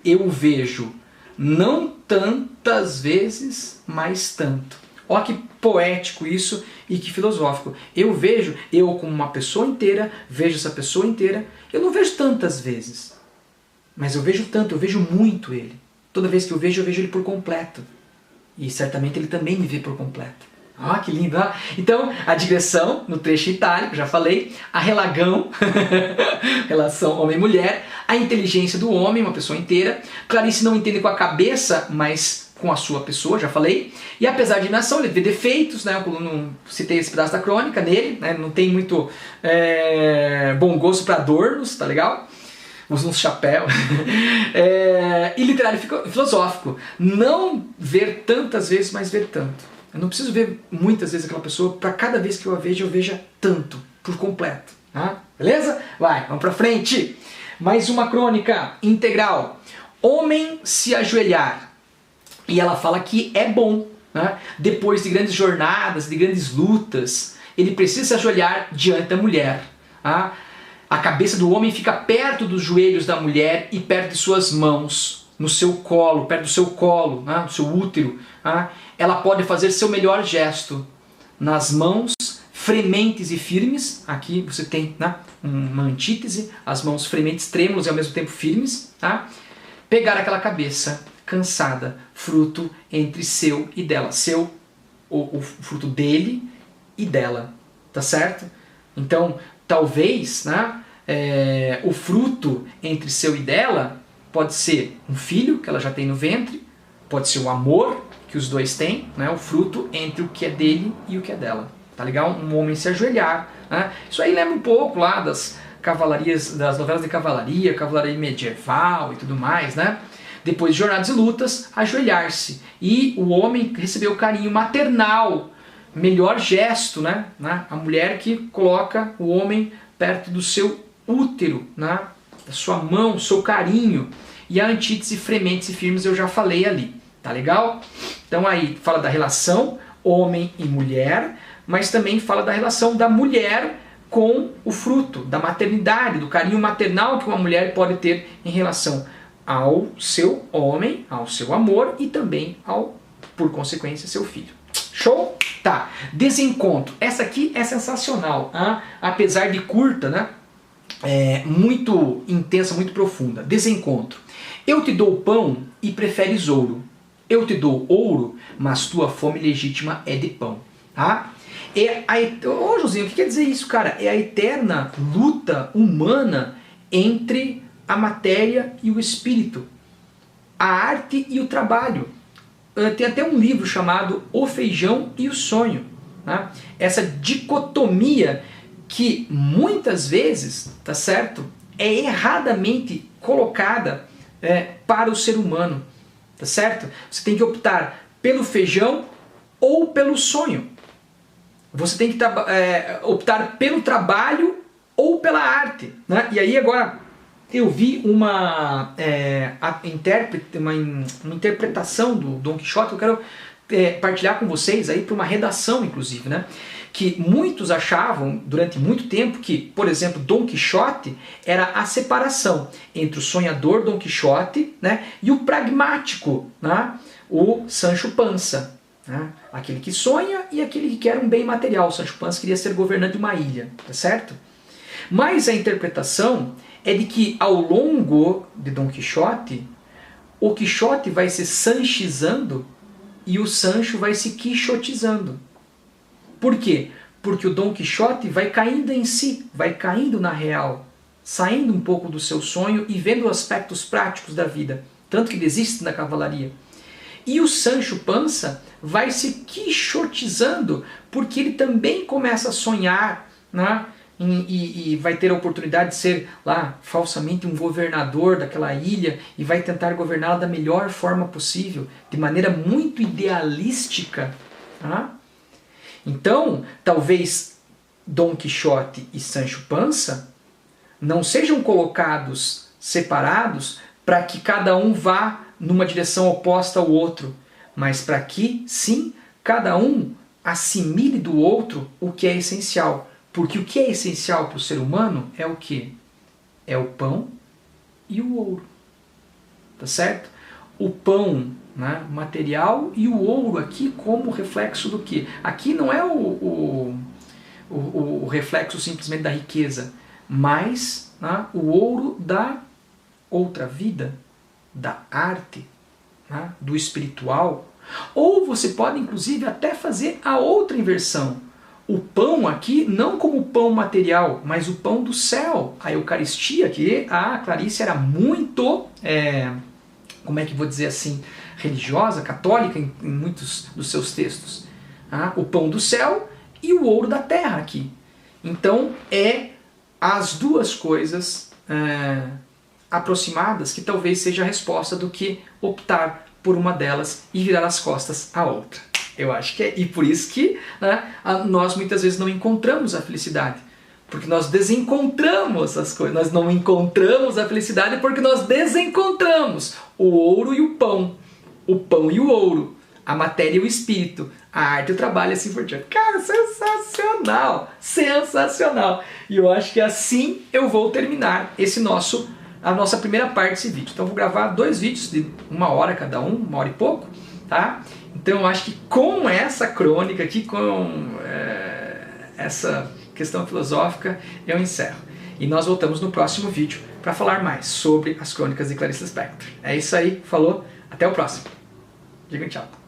eu vejo não tantas vezes, mas tanto. Olha que poético isso e que filosófico. Eu vejo, eu como uma pessoa inteira, vejo essa pessoa inteira, eu não vejo tantas vezes, mas eu vejo tanto, eu vejo muito ele. Toda vez que eu vejo ele por completo. E certamente ele também me vê por completo. Ah, que lindo! Ah. Então, a digressão, no trecho itálico, já falei, a relagão, relação homem-mulher, a inteligência do homem, uma pessoa inteira. Clarice não entende com a cabeça, mas com a sua pessoa, já falei. E apesar de nação, ele vê defeitos, né? Eu não citei esse pedaço da crônica nele, né? Não tem muito bom gosto para adornos, tá legal? Usa um chapéu. E literário filosófico, não ver tantas vezes, mas ver tanto. Eu não preciso ver muitas vezes aquela pessoa, para cada vez que eu a vejo, eu veja tanto, por completo. Beleza? Vai, vamos pra frente. Mais uma crônica integral. Homem se ajoelhar. E ela fala que é bom, né? Depois de grandes jornadas, de grandes lutas, ele precisa se ajoelhar diante da mulher. A cabeça do homem fica perto dos joelhos da mulher e perto de suas mãos, no seu colo, perto do seu colo, no seu útero. Ela pode fazer seu melhor gesto nas mãos frementes e firmes. Aqui você tem uma antítese, as mãos frementes, trêmulas e ao mesmo tempo firmes. Pegar aquela cabeça cansada, fruto entre seu e dela. O fruto dele e dela. Tá certo? Então, talvez o fruto entre seu e dela pode ser um filho que ela já tem no ventre, pode ser o amor que os dois têm, o fruto entre o que é dele e o que é dela. Tá legal? Um homem se ajoelhar. Isso aí lembra um pouco lá das cavalarias, das novelas de cavalaria, cavalaria medieval e tudo mais, né? Depois de jornadas e lutas, ajoelhar-se. E o homem recebeu o carinho maternal, melhor gesto, né? A mulher que coloca o homem perto do seu útero, da sua mão, seu carinho. E a antítese frementes e firmes eu já falei ali. Tá legal? Então aí fala da relação homem e mulher, mas também fala da relação da mulher com o fruto, da maternidade, do carinho maternal que uma mulher pode ter em relação ao seu homem, ao seu amor e também por consequência, seu filho. Show? Tá. Desencontro. Essa aqui é sensacional, apesar de curta, né? Muito intensa, muito profunda. Desencontro. Eu te dou pão e preferes ouro. Eu te dou ouro, mas tua fome legítima é de pão. Ô Josinho, o que quer dizer isso, cara? É a eterna luta humana entre a matéria e o espírito, a arte e o trabalho. Tem até um livro chamado O Feijão e o Sonho. Essa dicotomia que muitas vezes, tá certo, é erradamente colocada para o ser humano. Tá certo? Você tem que optar pelo feijão ou pelo sonho. Você tem que optar pelo trabalho ou pela arte. E aí agora eu vi uma interpretação do Dom Quixote que eu quero partilhar com vocês aí para uma redação, inclusive, que muitos achavam durante muito tempo que, por exemplo, Dom Quixote era a separação entre o sonhador Dom Quixote, e o pragmático, o Sancho Panza, aquele que sonha e aquele que quer um bem material. O Sancho Panza queria ser governante de uma ilha, tá certo? Mas a interpretação é de que ao longo de Dom Quixote, o Quixote vai se sanchizando e o Sancho vai se quixotizando. Por quê? Porque o Dom Quixote vai caindo em si, vai caindo na real, saindo um pouco do seu sonho e vendo aspectos práticos da vida, tanto que desiste da cavalaria. E o Sancho Panza vai se quixotizando, porque ele também começa a sonhar, e vai ter a oportunidade de ser lá falsamente um governador daquela ilha e vai tentar governá-la da melhor forma possível, de maneira muito idealística. Então, talvez Dom Quixote e Sancho Panza não sejam colocados separados para que cada um vá numa direção oposta ao outro, mas para que, sim, cada um assimile do outro o que é essencial. Porque o que é essencial para o ser humano é o quê? É o pão e o ouro. Tá certo? O pão, material, e o ouro aqui como reflexo do quê? Aqui não é o reflexo simplesmente da riqueza, mas o ouro da outra vida, da arte, do espiritual. Ou você pode inclusive até fazer a outra inversão. O pão aqui, não como pão material, mas o pão do céu, a Eucaristia, que a Clarice era muito, como é que vou dizer assim, religiosa, católica em muitos dos seus textos. O pão do céu e o ouro da terra aqui. Então, as duas coisas aproximadas que talvez seja a resposta do que optar por uma delas e virar as costas à outra. Eu acho que e por isso que nós muitas vezes não encontramos a felicidade. Porque nós desencontramos as coisas. Nós não encontramos a felicidade porque nós desencontramos o ouro e o pão e o ouro, a matéria e o espírito, a arte e o trabalho, assim por diante. Cara, sensacional! Sensacional! E eu acho que assim eu vou terminar a nossa primeira parte desse vídeo. Então eu vou gravar 2 vídeos de 1 hora cada um, 1 hora e pouco, tá? Então eu acho que com essa crônica aqui, com essa questão filosófica, eu encerro. E nós voltamos no próximo vídeo para falar mais sobre as crônicas de Clarice Lispector. É isso aí, falou, até o próximo. Diga tchau.